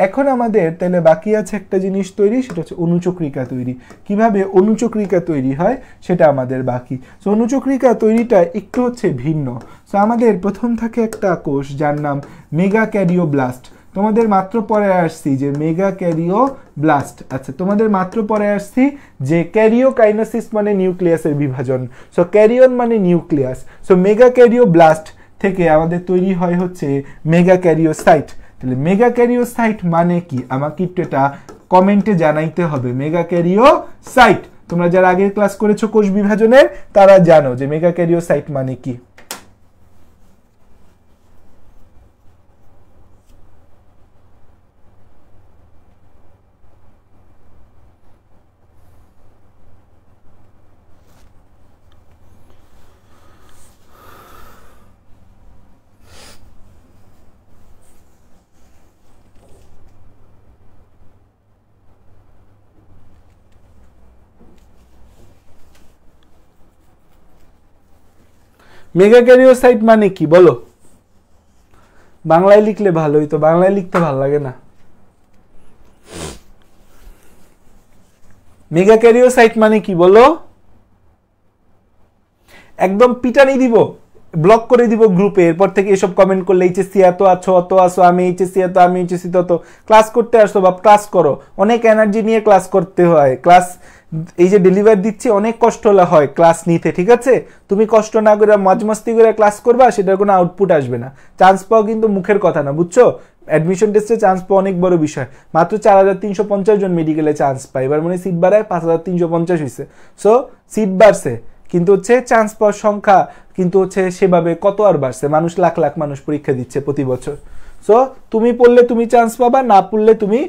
এখন আমাদের তাহলে বাকি আছে একটা জিনিস তৈরি, সেটা হচ্ছে অনুচক্রিকা তৈরি। কিভাবে অনুচক্রিকা তৈরি হয় সেটা আমাদের বাকি। সো অনুচক্রিকা তৈরিটা একটু হচ্ছে ভিন্ন। সো আমাদের প্রথম থাকে একটা কোষ যার নাম মেগাক্যারিওব্লাস্ট। তোমাদের মাত্র পরে আসছি যে মেগাক্যারিওব্লাস্ট, আচ্ছা তোমাদের মাত্র পরে আসছি যে ক্যারিওকাইনেসিস মানে নিউক্লিয়াসের বিভাজন, সো ক্যারিয়ন মানে নিউক্লিয়াস। সো মেগাক্যারিওব্লাস্ট থেকে আমাদের তৈরি হয় হচ্ছে মেগাক্যারিওসাইট। তাহলে মেগা ক্যারিওসাইট মানে কি আমাকে একটু এটা কমেন্টে জানাইতে হবে। মেগা ক্যারিওসাইট তোমরা যারা আগের ক্লাস করেছো কোষ বিভাজনের তারা জানো যে মেগা ক্যারিওসাইট মানে কি। মেগা ক্যারিওসাইট মানে কি বলো? বাংলায় লিখলে ভালোই তো, বাংলায় লিখতে ভালো লাগে না। মেগা ক্যারিওসাইট মানে কি বলো? একদম পিটানি দিব, ব্লক করে দিব গ্রুপে। এরপর থেকে এসব কমেন্ট করলে এইচএসসি এত আছো অত আসো, আমি এইচএসসি এত, আমি এইচএসসি তত। ক্লাস করতে আসো বা ক্লাস করো, অনেক এনার্জি নিয়ে ক্লাস করতে হয়। ক্লাস এই যে ডেলিভার দিচ্ছি অনেক কষ্ট হয় ক্লাস নিতে, ঠিক আছে? তুমি কষ্ট না করে মজমস্তি করে ক্লাস করবা, সেটার কোনো আউটপুট আসবে না। চান্স পাওয়া কিন্তু মুখের কথা না, বুঝছো? অ্যাডমিশন টেস্টে চান্স পাওয়া অনেক বড় বিষয়। মাত্র 4350 জন মেডিকেলে চান্স পায়, এবার মনে সিট বাড়ায় 5350 হয়েছে। সো সিট বাড়ছে কিন্তু হচ্ছে চান্স পাওয়ার সংখ্যা কিন্তু হচ্ছে সেভাবে কত আর বাড়ছে? মানুষ লাখ লাখ মানুষ পরীক্ষা দিচ্ছে প্রতি বছর। সো তুমি পড়লে তুমি চান্স পাবা, না পড়লে তুমি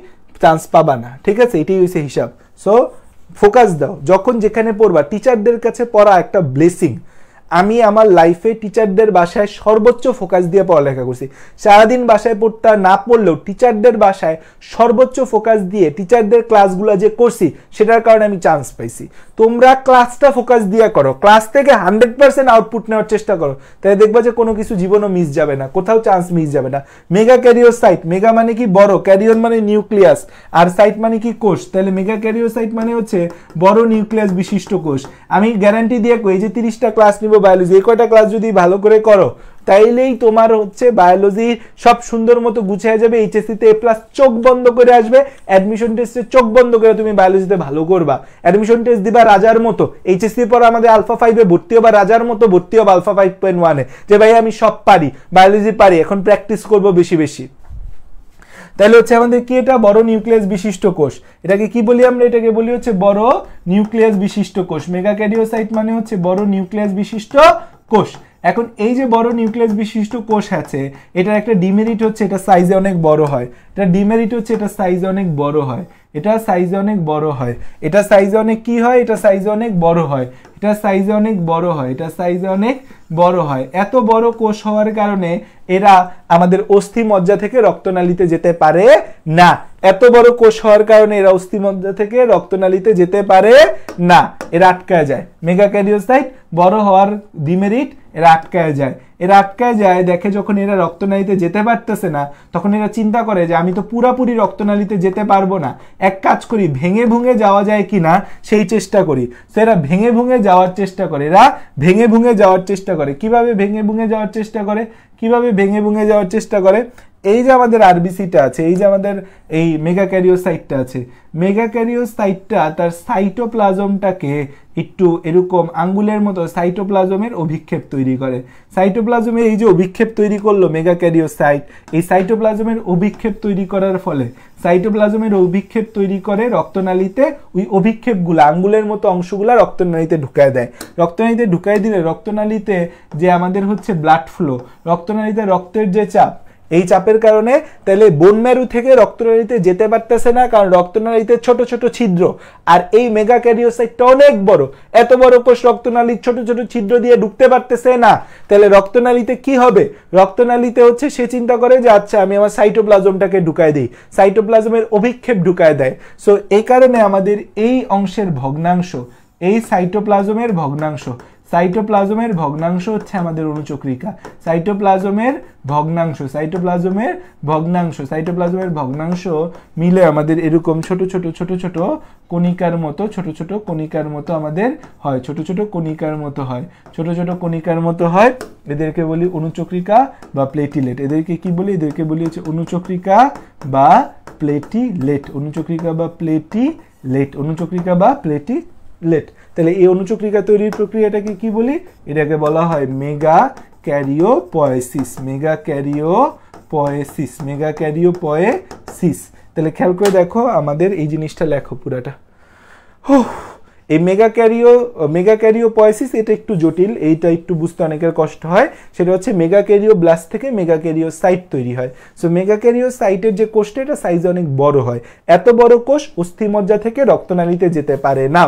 চান্স পাবা না, ঠিক আছে? এটাই হচ্ছে হিসাব। সো ফোকাস দাও যখন যেখানে পড়বা। টিচারদের কাছে পড়া একটা ব্লেসিং। আমি আমার লাইফে টিচারদের বাসায় সর্বোচ্চ ফোকাস দিয়ে পড়ালেখা করছি। সারাদিন বাসায় পড়তে না পড়লেও টিচারদের বাসায় সর্বোচ্চ ফোকাস দিয়ে টিচারদের ক্লাসগুলো যে করছি সেটার কারণে আমি চান্স পাইছি। তোমরা ক্লাসটা ফোকাস দিয়ে করো, ক্লাস থেকে 100% আউটপুট নেওয়ার চেষ্টা করো, তাই দেখবা যে কোনো কিছু জীবনও মিস যাবে না, কোথাও চান্স মিস যাবে না। মেগা ক্যারিওসাইট, মেগা মানে কি বড়, ক্যারিয়ন মানে নিউক্লিয়াস, আর সাইট মানে কি কোষ। তাহলে মেগা ক্যারিওসাইট মানে হচ্ছে বড় নিউক্লিয়াস বিশিষ্ট কোষ। আমি গ্যারান্টি দিয়ে কই যে 30টা ক্লাস নিব বায়োলজি, এই কয়টা ক্লাস যদি ভালো করে করো তাইলেই তোমার হচ্ছে বায়োলজি সব সুন্দর মতো গুছিয়ে যাবে। এইচএসসিতে এ প্লাস চোখ বন্ধ করে আসবে, অ্যাডমিশন টেস্টে চোখ বন্ধ করে তুমি বায়োলজিতে ভালো করবা। অ্যাডমিশন টেস্ট দিবা রাজার মতো, এইচএসসির পর আমাদের আলফা 5-এ ভর্তি হবা রাজার মতো, ভর্তি হবা আলফা 5.1-এ, যে ভাই আমি সব পারি, বায়োলজি পারি, এখন প্র্যাকটিস করব বেশি বেশি। তাহলে হচ্ছে আমাদের কি এটা বড় নিউক্লিয়াস বিশিষ্ট কোষ। এটাকে কি বলি আমরা? এটাকে বলি হচ্ছে বড় নিউক্লিয়াস বিশিষ্ট কোষ। মেগা ক্যারিওসাইট মানে হচ্ছে বড় নিউক্লিয়াস বিশিষ্ট কোষ। এখন এই যে বড় নিউক্লিয়াস বিশিষ্ট কোষ আছে, এটার একটা ডিমেরিট হচ্ছে এটা সাইজে অনেক বড় হয়। এটা ডিমেরিট হচ্ছে এটা সাইজে অনেক বড় হয়, এটা সাইজে অনেক বড় হয়, এটা সাইজে অনেক কি হয়, এটা সাইজে অনেক বড় হয়, এটা সাইজে অনেক বড় হয়, এটা সাইজে অনেক বড় হয়। এত বড় কোষ হওয়ার কারণে এরা আমাদের অস্থি মজ্জা থেকে রক্তনালীতে যেতে পারে না। এত বড় কোষ হওয়ার কারণে এরা অস্থি মজ্জা থেকে রক্তনালীতে যেতে পারে না, এরা আটকায় যায়। মেগা ক্যারিওসাইট বড় হওয়ার ডিমেরিট, এরা আটকায় যায়। এরা আটকায় যায়, দেখে যখন এরা রক্তনালীতে যেতে পারতেছে না তখন এরা চিন্তা করে যে আমি তো পুরাপুরি রক্তনালীতে যেতে পারবো না, এক কাজ করি ভেঙে ভুঙে যাওয়া যায় কিনা সেই চেষ্টা করি। তো এরা ভেঙে ভুঙে যাওয়ার চেষ্টা করে, এরা ভেঙে ভুঙে যাওয়ার চেষ্টা করে। কিভাবে ভেঙে ভুঙে যাওয়ার চেষ্টা করে? কিভাবে ভেঙে ভুঙে যাওয়ার চেষ্টা করে? এই যে আমাদের আরবিসিটা আছে, এই যে আমাদের এই মেগা ক্যারিওসাইটটা আছে, মেগা ক্যারিওসাইটটা তার সাইটোপ্লাজমটাকে একটু এরকম আঙ্গুলের মতো সাইটোপ্লাজমের অভিক্ষেপ তৈরি করে। সাইটোপ্লাজমের এই যে অভিক্ষেপ তৈরি করলো মেগা ক্যারিওসাইট, এই সাইটোপ্লাজমের অভিক্ষেপ তৈরি করার ফলে সাইটোপ্লাজমের অভিক্ষেপ তৈরি করে রক্তনালীতে, ওই অভিক্ষেপগুলো আঙ্গুলের মতো অংশগুলো রক্তনালীতে ঢুকায় দেয়। রক্তনালীতে ঢুকায় দিলে রক্তনালীতে যে আমাদের হচ্ছে ব্লাড ফ্লো, রক্তনালীতে রক্তের যে চাপ, এই চাপের কারণে তাহলে বোন ম্যারু থেকে রক্তনালীতে যেতে পারতেছে না, কারণ রক্তনালীতে ছোট ছোট ছিদ্র। আর এই মেগা ক্যারিওসাইটটা অনেক বড়, এত বড় কোষ রক্তনালীর ছোট ছোট ছিদ্র দিয়ে ঢুকতে পারতেছে না। তাহলে রক্তনালীতে কি হবে? রক্তনালীতে হচ্ছে সে চিন্তা করে যে আচ্ছা আমি আমার সাইটোপ্লাজমটাকে ঢুকায় দিই, সাইটোপ্লাজমের অভিক্ষেপ ঢুকায় দেয়। সো এই কারণে আমাদের এই অংশের ভগ্নাংশ, এই সাইটোপ্লাজমের ভগ্নাংশ, সাইটোপ্লাজমের ভগ্নাংশ হচ্ছে আমাদের অনুচক্রিকা। সাইটোপ্লাজমের ভগ্নাংশ, সাইটোপ্লাজমের ভগ্নাংশ, সাইটোপ্লাজমের ভগ্নাংশ মিলে আমাদের এরকম ছোট ছোট ছোট ছোট কণিকার মতো, ছোট ছোট কণিকার মতো আমাদের হয়, ছোট ছোট কণিকার মতো হয়, ছোট ছোট কণিকার মতো হয়। এদেরকে বলি অনুচক্রিকা বা প্লেটিলেট। এদেরকে কি বলি? এদেরকে বলি হচ্ছে অনুচক্রিকা বা প্লেটিলেট, অনুচক্রিকা বা প্লেটিলেট, অনুচক্রিকা বা প্লেটিলেট। তাহলে এই অনুচক্রিকা তৈরির প্রক্রিয়াটাকে কি বলি? এটাকে বলা হয় মেগা ক্যারিওপয়েসিস, মেগা ক্যারিওপয়েসিস। পয়েসিস, মেগাক্যারিওপয়েসিস। তাহলে খেয়াল করে দেখো আমাদের এই জিনিসটা লেখো পুরাটা। এই মেগাক্যারিওপয়েসিস এটা একটু জটিল, এইটা একটু বুঝতে অনেকের কষ্ট হয়। সেটা হচ্ছে মেগাক্যারিওব্লাস্ট থেকে মেগাক্যারিওসাইট তৈরি হয়। সো মেগাক্যারিওসাইটের যে কোষটা এটা সাইজে অনেক বড় হয়। এত বড় কোষ অস্থিমজ্জা থেকে রক্তনালীতে যেতে পারে না।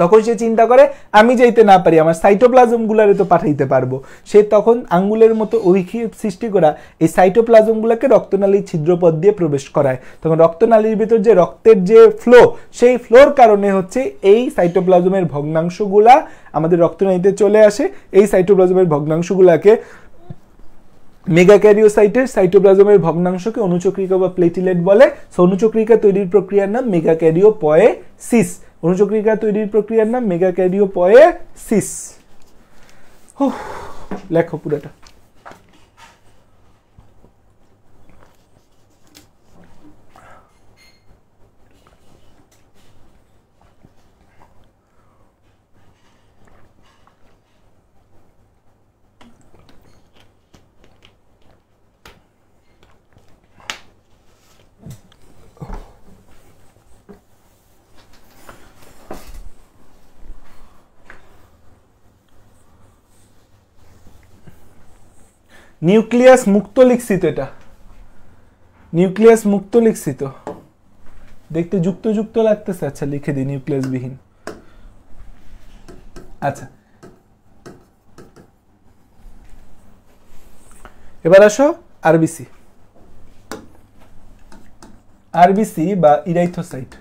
তখন সে চিন্তা করে আমি যাইতে না পারি, আমার সাইটোপ্লাজমগুলারে তো পাঠাইতে পারবো। সে তখন আঙ্গুলের মতো অভিক্ষেপ সৃষ্টি করা এই সাইটোপ্লাজমগুলোকে রক্তনালীর ছিদ্রপথ দিয়ে প্রবেশ করায়। তখন রক্তনালীর ভিতর যে রক্তের যে ফ্লো, সেই ফ্লোর কারণে হচ্ছে এই সাইটোপ্লাজমের ভগ্নাংশগুলা আমাদের রক্তনালীতে চলে আসে। এই সাইটোপ্লাজমের ভগ্নাংশগুলাকে মেগাক্যারিওসাইটের সাইটোপ্লাজমের ভগ্নাংশকে অনুচক্রিকা বা প্লেটিলেট বলে। সো অনুচক্রিকা তৈরির প্রক্রিয়ার নাম মেগাক্যারিওপয়েসিস। অনুচক্রিকা তৈরির প্রক্রিয়ার নাম মেগাক্যারিওপয়েসিস। লেখো পুরোটা। নিউক্লিয়াস মুক্ত লিখছি তো, এটা নিউক্লিয়াস মুক্ত লিখছি তো, দেখতে যুক্ত যুক্ত লাগতেছে। আচ্ছা লিখে দিই নিউক্লিয়াস বিহীন। আচ্ছা এবার আসো আরবিসি। আরবিসি বা ইরাইথোসাইট।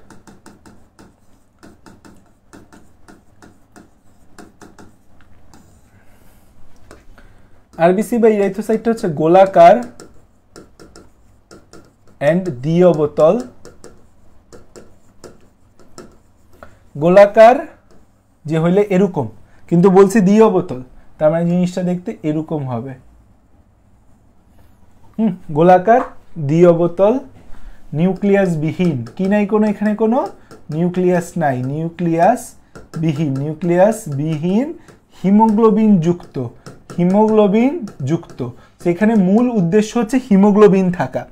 আরবিসি বা ইরাইথোসাইটটা হচ্ছে গোলাকার এন্ড দ্বিঅবতল, গোলাকার যে হইলে এরকম, কিন্তু বলছি দ্বিঅবতল, তার মানে জিনিসটা দেখতে এরকম হবে। গোলাকার দ্বিঅবতল, নিউক্লিয়াস বিহীন। কি নাই কোনো, এখানে কোনো নিউক্লিয়াস নাই, নিউক্লিয়াস বিহীন, নিউক্লিয়াস বিহীন, হিমোগ্লোবিন যুক্ত, হিমোগ্লোবিন যুক্ত। সেখানে মূল উদ্দেশ্য হচ্ছে হিমোগ্লোবিন থাকা।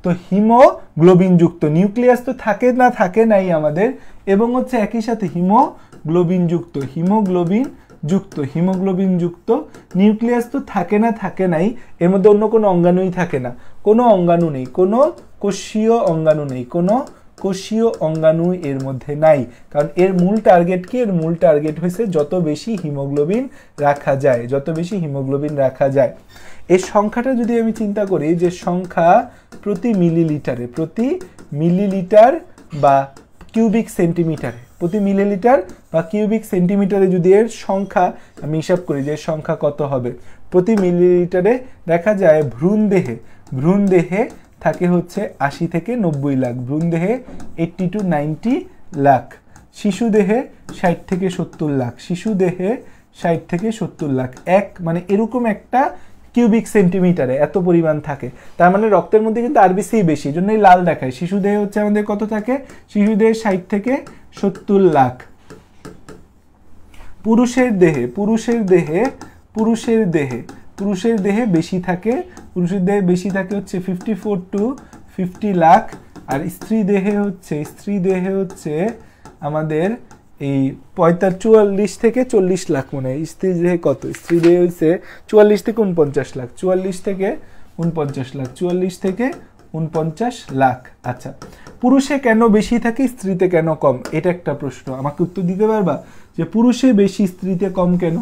তো হিমোগ্লোবিন যুক্ত নিউক্লিয়াস তো থাকে না, থাকে নাই আমাদের, এবং হচ্ছে একই সাথে হিমোগ্লোবিন যুক্ত, হিমোগ্লোবিন যুক্ত, হিমোগ্লোবিন যুক্ত নিউক্লিয়াস তো থাকে না, থাকে নাই। এর মধ্যে অন্য কোনো অঙ্গাণুই থাকে না, কোনো অঙ্গাণু নেই, কোনো কোষীয় অঙ্গাণু নেই, কোনো কোষীয় অঙ্গাণু এর মধ্যে নাই। কারণ এর মূল টার্গেট কি? এর মূল টার্গেট হয়েছে যত বেশি হিমোগ্লোবিন রাখা যায়, যত বেশি হিমোগ্লোবিন রাখা যায়। এর সংখ্যাটা যদি আমি চিন্তা করি, যে সংখ্যা প্রতি মিলিলিটারে, প্রতি মিলিলিটার বা কিউবিক সেন্টিমিটারে, প্রতি মিলিলিটার বা কিউবিক সেন্টিমিটারে যদি এর সংখ্যা আমি হিসাব করি, যে সংখ্যা কত হবে প্রতি মিলিলিটারে, দেখা যায় ভ্রূণ দেহে থাকে হচ্ছে 80 থেকে 90 লাখ, ভ্রূণ দেহে 80 to 90 লাখ, শিশু দেহে 60 থেকে 70 লাখ, শিশু দেহে 60 থেকে 70 লাখ। এক মানে এরকম একটা কিউবিক সেন্টিমিটারে এত পরিমাণ থাকে। তার মানে রক্তের মধ্যে কিন্তু আরবিসি বেশি, এই জন্যই লাল দেখায়। শিশু দেহে হচ্ছে আমাদের কত থাকে? শিশু দেহে 60 থেকে 70 লাখ। পুরুষের দেহে বেশি থাকে, পুরুষের দেহে বেশি থাকে হচ্ছে 54 to 50 লাখ। আর স্ত্রী দেহে হচ্ছে আমাদের এই 44 থেকে 40 লাখ। মনে হয় স্ত্রী দেহে কত? স্ত্রী দেহে হচ্ছে 44 থেকে 49 লাখ, 44 থেকে 49 লাখ, 44 থেকে 49 লাখ। আচ্ছা, পুরুষে কেন বেশি থাকে, স্ত্রীতে কেন কম? এটা একটা প্রশ্ন, আমাকে উত্তর দিতে পারবা যে পুরুষে বেশি স্ত্রীতে কম কেন?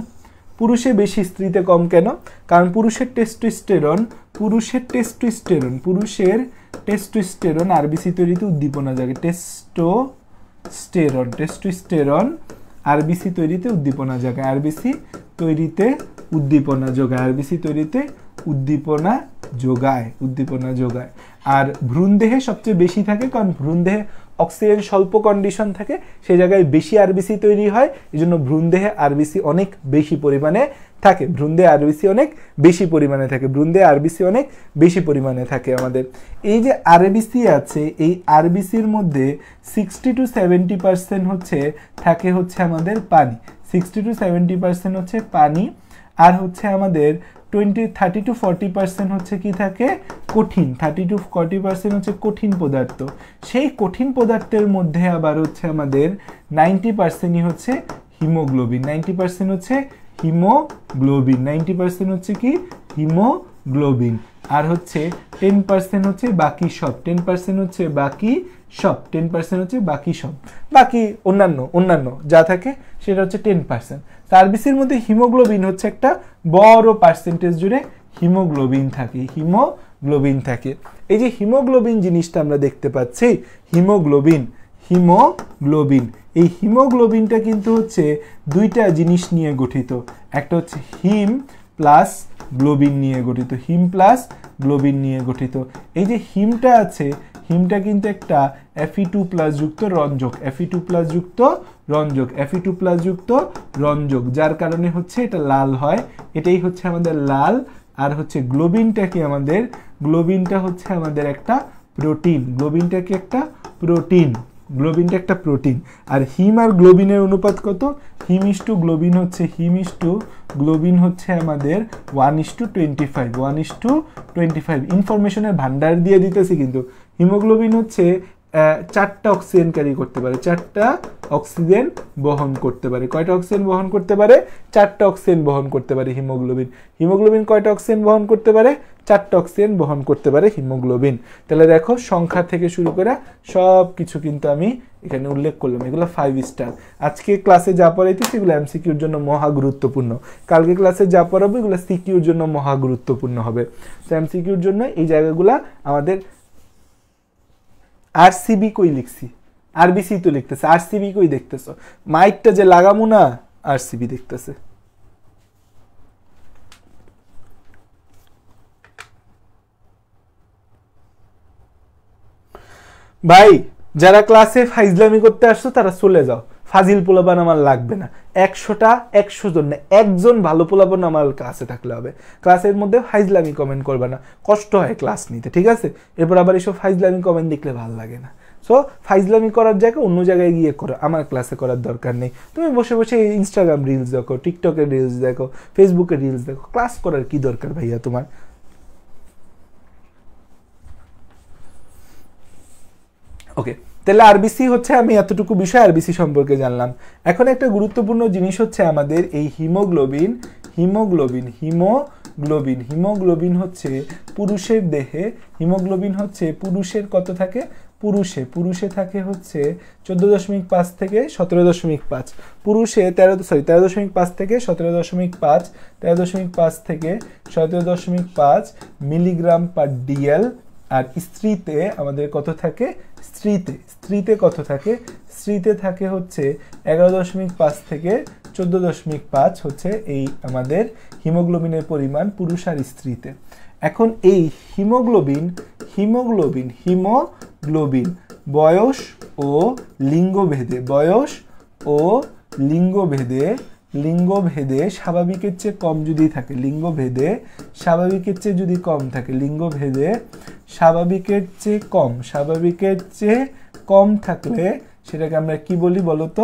পুরুষে বেশি স্ত্রীতে কম কেন? কারণ পুরুষের টেস্টোস্টেরন আরবিসি তৈরিতে উদ্দীপনা জাগে। টেস্টোস্টেরন আরবিসি তৈরিতে উদ্দীপনা জাগায়, আরবিসি তৈরিতে উদ্দীপনা যোগায়। আর ভ্রূণদেহে সবচেয়ে বেশি থাকে, কারণ ভ্রূণদেহে অক্সিজেন স্বল্প কন্ডিশন থাকে, সেই জায়গায় বেশি আরবিসি তৈরি হয়, এই জন্য ভ্রূণদেহে আরবিসি অনেক বেশি পরিমাণে থাকে, ভ্রূণদেহে আরবিসি অনেক বেশি পরিমাণে থাকে আমাদের। এই যে আরবিসি আছে, এই আরবিসির মধ্যে 60 to 70% হচ্ছে থাকে হচ্ছে আমাদের পানি, 60 to 70% হচ্ছে পানি। আর হচ্ছে আমাদের 30 to 40% হচ্ছে কি থাকে? কঠিন, 30 to 40% হচ্ছে কঠিন পদার্থ। সেই কঠিন পদার্থের মধ্যে আবার হচ্ছে আমাদের 90%ই হচ্ছে হিমোগ্লোবিন, 90% হচ্ছে হিমোগ্লোবিন, 90% হচ্ছে কি হিমোগ্লোবিন, আর হচ্ছে 10% হচ্ছে বাকি সব, 10% হচ্ছে বাকি সব, 10% হচ্ছে বাকি সব, বাকি অন্যান্য যা থাকে সেটা হচ্ছে 10%। আরবিসির মধ্যে হিমোগ্লোবিন হচ্ছে একটা বড় পার্সেন্টেজ জুড়ে হিমোগ্লোবিন থাকে, হিমোগ্লোবিন থাকে। এই যে হিমোগ্লোবিন জিনিসটা আমরা দেখতে পাচ্ছি, হিমোগ্লোবিন, এই হিমোগ্লোবিনটা কিন্তু হচ্ছে দুইটা জিনিস নিয়ে গঠিত, একটা হচ্ছে হিম প্লাস গ্লোবিন নিয়ে গঠিত, হিম প্লাস গ্লোবিন নিয়ে গঠিত। এই যে হিমটা আছে, হিমটা কিন্তু একটা Fe2+ যুক্ত রঞ্জক, Fe2+ যুক্ত রঞ্জক, Fe2+ যুক্ত রঞ্জক, যার কারণে হচ্ছে এটা লাল হয়, এটাই হচ্ছে আমাদের লাল। আর হচ্ছে গ্লোবিনটা কি আমাদের, গ্লোবিনটা হচ্ছে আমাদের একটা প্রোটিন, গ্লোবিনটা কি একটা প্রোটিন, গ্লোবিনটা একটা প্রোটিন। আর হিম আর গ্লোবিনের অনুপাত কত, হিম ইস টু গ্লোবিন হচ্ছে, হিম ইস টু গ্লোবিন হচ্ছে আমাদের 1:25, 1:25। ইনফরমেশনের ভান্ডার দিয়ে দিতেছি কিন্তু। হিমোগ্লোবিন হচ্ছে 4টা অক্সিজেন ক্যারি করতে পারে, 4টা অক্সিজেন বহন করতে পারে। কয়টা অক্সিজেন বহন করতে পারে, 4টা অক্সিজেন বহন করতে পারে হিমোগ্লোবিন। হিমোগ্লোবিন কয়টা অক্সিজেন বহন করতে পারে, 4টা অক্সিজেন বহন করতে পারে হিমোগ্লোবিন। তাহলে দেখো সংখ্যা থেকে শুরু করে সব কিছু কিন্তু আমি এখানে উল্লেখ করলাম, এগুলো 5 স্টার। আজকে ক্লাসে যা পড়াইতেছি এগুলো এমসিকিউর জন্য মহা গুরুত্বপূর্ণ, কালকে ক্লাসে যা পড়াবো এগুলো সিকিউর জন্য মহা গুরুত্বপূর্ণ হবে। তো এমসিকিউর জন্য এই জায়গাগুলা আমাদের আরসিবি কই লিখছি, আরবিসি তো লিখতেছে, আরসিবি কই দেখতেছো, মাইকটা যে লাগামু না, আরসিবি দেখতেছে। ভাই যারা ক্লাসে ফাইজলামি করতে আসছো তারা চলে যাও, ফাজিল পোলাপান আমার লাগবে না। 100টা 100 জন না, একজন ভালো পোলাপান আমার ক্লাসে থাকলে হবে। ক্লাসের মধ্যে ফাইজলামি কমেন্ট করবে না, কষ্ট হয় ক্লাস নিতে, ঠিক আছে? এরপর আবার এসব ফাইজলামি কমেন্ট দেখলে ভালো লাগে না। সো ফাইজলামি করার জায়গায় অন্য জায়গায় গিয়ে করো, আমার ক্লাসে করার দরকার নেই। তুমি বসে বসে ইনস্টাগ্রাম রিলস দেখো, টিকটকের রিলস দেখো, ফেসবুকের রিলস দেখো, ক্লাস করার কি দরকার ভাইয়া তোমার? ওকে, তাহলে আরবিসি হচ্ছে, আমি এতটুকু বিষয় আরবিসি সম্পর্কে জানলাম। এখন একটা গুরুত্বপূর্ণ জিনিস হচ্ছে আমাদের এই হিমোগ্লোবিন, হিমোগ্লোবিন, হিমোগ্লোবিন, হিমোগ্লোবিন হচ্ছে পুরুষের দেহে, হিমোগ্লোবিন হচ্ছে পুরুষের কত থাকে, পুরুষে থাকে হচ্ছে 14.5 থেকে 17.5, পুরুষে 13.5 থেকে 17.5, 13.5 থেকে 17.5 মিলিগ্রাম পার ডিএল। আর স্ত্রীতে আমাদের কত থাকে, স্ত্রীতে কত থাকে, স্ত্রীতে থাকে হচ্ছে 11.5 থেকে 14.5 হচ্ছে এই আমাদের হিমোগ্লোবিনের পরিমাণ পুরুষ আর স্ত্রীতে। এখন এই হিমোগ্লোবিন বয়স ও লিঙ্গভেদে, বয়স ও লিঙ্গভেদে স্বাভাবিকের চেয়ে কম যদি থাকে, লিঙ্গভেদে স্বাভাবিকের চেয়ে যদি কম থাকে, লিঙ্গভেদে স্বাভাবিকের চেয়ে কম থাকলে সেটাকে আমরা কি বলি বলতো,